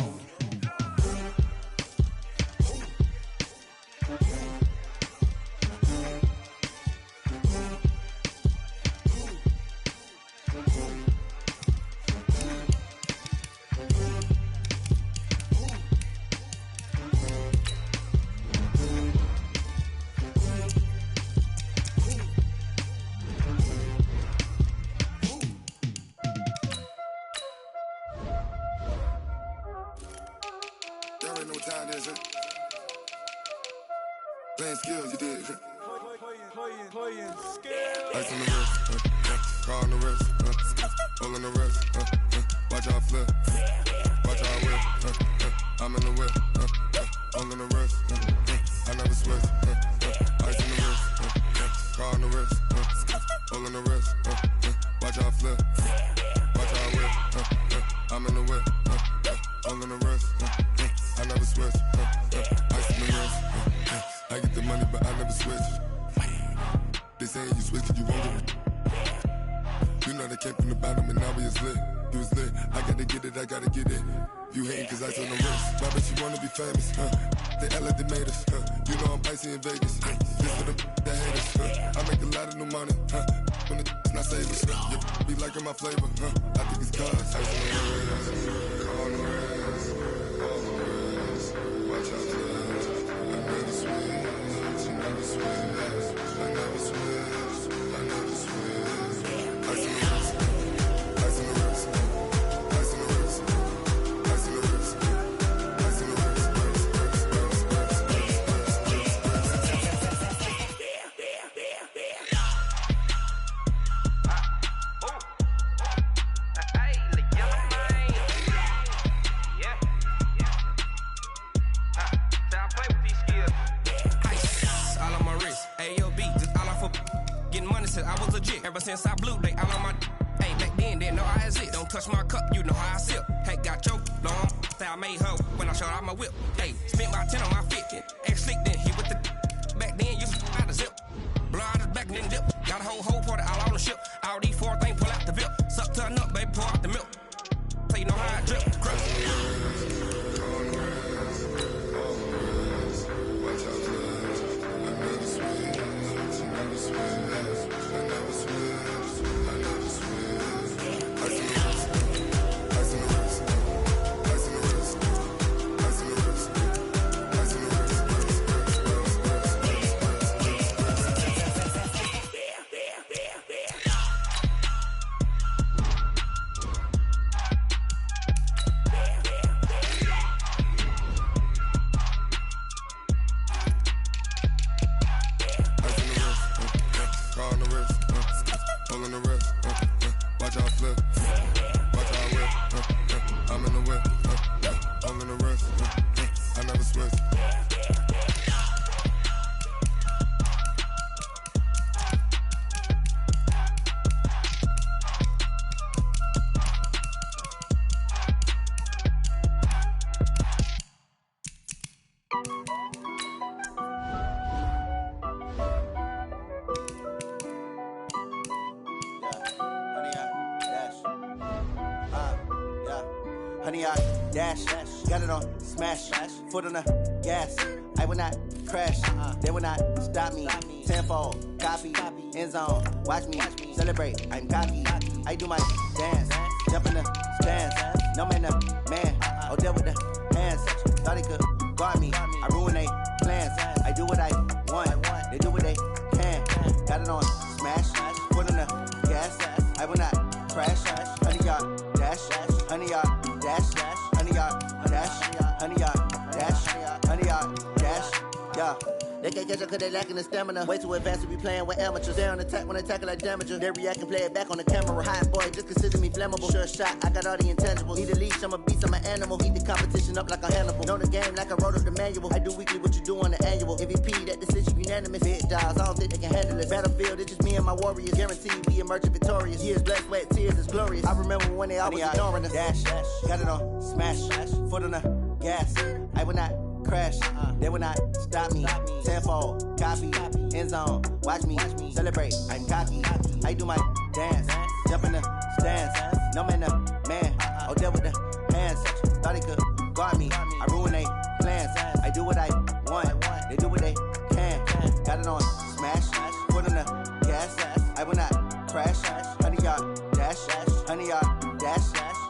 There ain't no time, is it? Playing skills, you did. Ice on the wrist, car on the wrist, all on the wrist, watch how I flip, watch how I whip, I'm in the whip, all on the wrist, I never switch, ice on the wrist, car on the wrist, all on the wrist, watch how I flip, watch how I whip, I'm in the whip, all on the wrist, I never switch, ice on the wrist, I get the money but I never switch. They saying you switch cause you won't get it. You know they came from the bottom and now we is lit. You was lit, I gotta get it, I gotta get it. You hating cause I on the wrist. My bitch, you wanna be famous, They act like they made us, You know I'm icy in Vegas, This for them that hate us, I make a lot of new money, When it's not savings, You be liking my flavor, I think it's cause I on the wrist, on the wrist, on the wrist. Watch out, I never switch, I never switch. I never switch, I never switch. Ice in the wrist, ice in the wrist, ice in the wrist, ice in the wrist, ice in the wrist, I was legit. Ever since I blew, they all on my. Hey, back then, didn't know I exist. Don't touch my cup, you know how I sip. Hey, got choked, long. Say I made her when I showed out my whip. Hey, spent about 10 on my fit. X-Slick, then hit with the. Back then, you out the zip. Blow out the back, then dip. Got a whole party all on the ship. All these 4 things pull out the VIP. Suck to a nut, baby, pour out the milk. So you know how I drip. Crush. Honey, I dash, got it on smash, foot on the gas. I will not crash, they will not stop me. Tenfold, copy, end zone, watch me celebrate. I'm cocky, I do my dance, jump in the stands. No man, the man, oh deal with the hands. Thought he could guard me, I ruin they plans. I do what I want, they do what they can. Got it on smash, foot on the gas. I will not crash, honey, y'all dash, honey, y'all dash, honey, y'all dash, honey, y'all dash, honey, y'all dash, yeah. They can't catch up cause they lacking the stamina. Way too advanced to be playing with amateurs. They on attack when they tackle like damager. They react and play it back on the camera. Hot boy, just consider me flammable. Sure shot, I got all the intangibles. Need a leash, I'm a beast, I'm an animal. Eat the competition up like a Hannibal. Know the game like I wrote up the manual. I do weekly what you do on the annual. MVP, that decision unanimous. Big dials, I don't think they can handle it. Battlefield, it's just me and my warriors. Guaranteed we emerging victorious. Years, blood, sweat, tears, it's glorious. I remember when they always ignoring us. Dash, got it on smash, foot on the gas. I will not crash, they will not stop me. Tenfold, copy, end zone, watch me celebrate. I'm cocky, I do my dance, jump in the stands. No man, the man, oh deal with the hands. Thought he could guard me, I ruin they plans. I do what I want, they do what they can. Got it on smash, foot on the gas. I will not crash, honey, y'all dash, honey, y'all dash,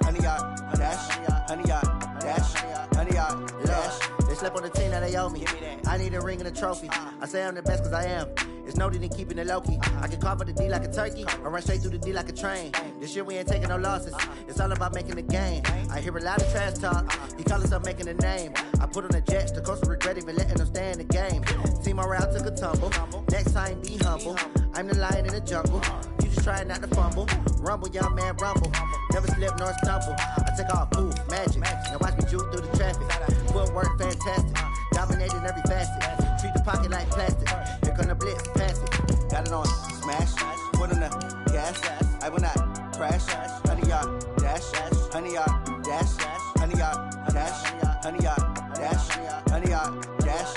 honey, y'all dash, honey, y'all dash, honey, y'all dash. They slept on the team that they owe me. I need a ring and a trophy. I say I'm the best cause I am. It's no need in keeping it low-key. I can carve up the D like a turkey, or run straight through the D like a train. This year we ain't taking no losses. It's all about making the game. I hear a lot of trash talk. He call himself making a name. I put on the jets, the coast will regret even letting them stay in the game. Team around took a tumble. Next time be humble. I'm the lion in the jungle. You just trying not to fumble. Rumble, young man, rumble. Never slip nor stumble. I take off, move, magic. Now watch me juke through the traffic. Footwork fantastic. Dominating every facet. Treat the pocket like plastic. Here come the blitz, pass it. Got it on smash. Foot on the gas. I will not crash. 100 yard dash. 100 yard dash. 100 yard dash. 100 yard dash. 100 yard dash.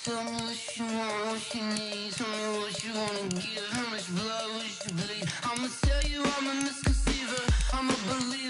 Tell me what you want, what you need. Tell me what you wanna give. How much blood would you bleed? I'ma tell you I'm a misconceiver. I'm a believer.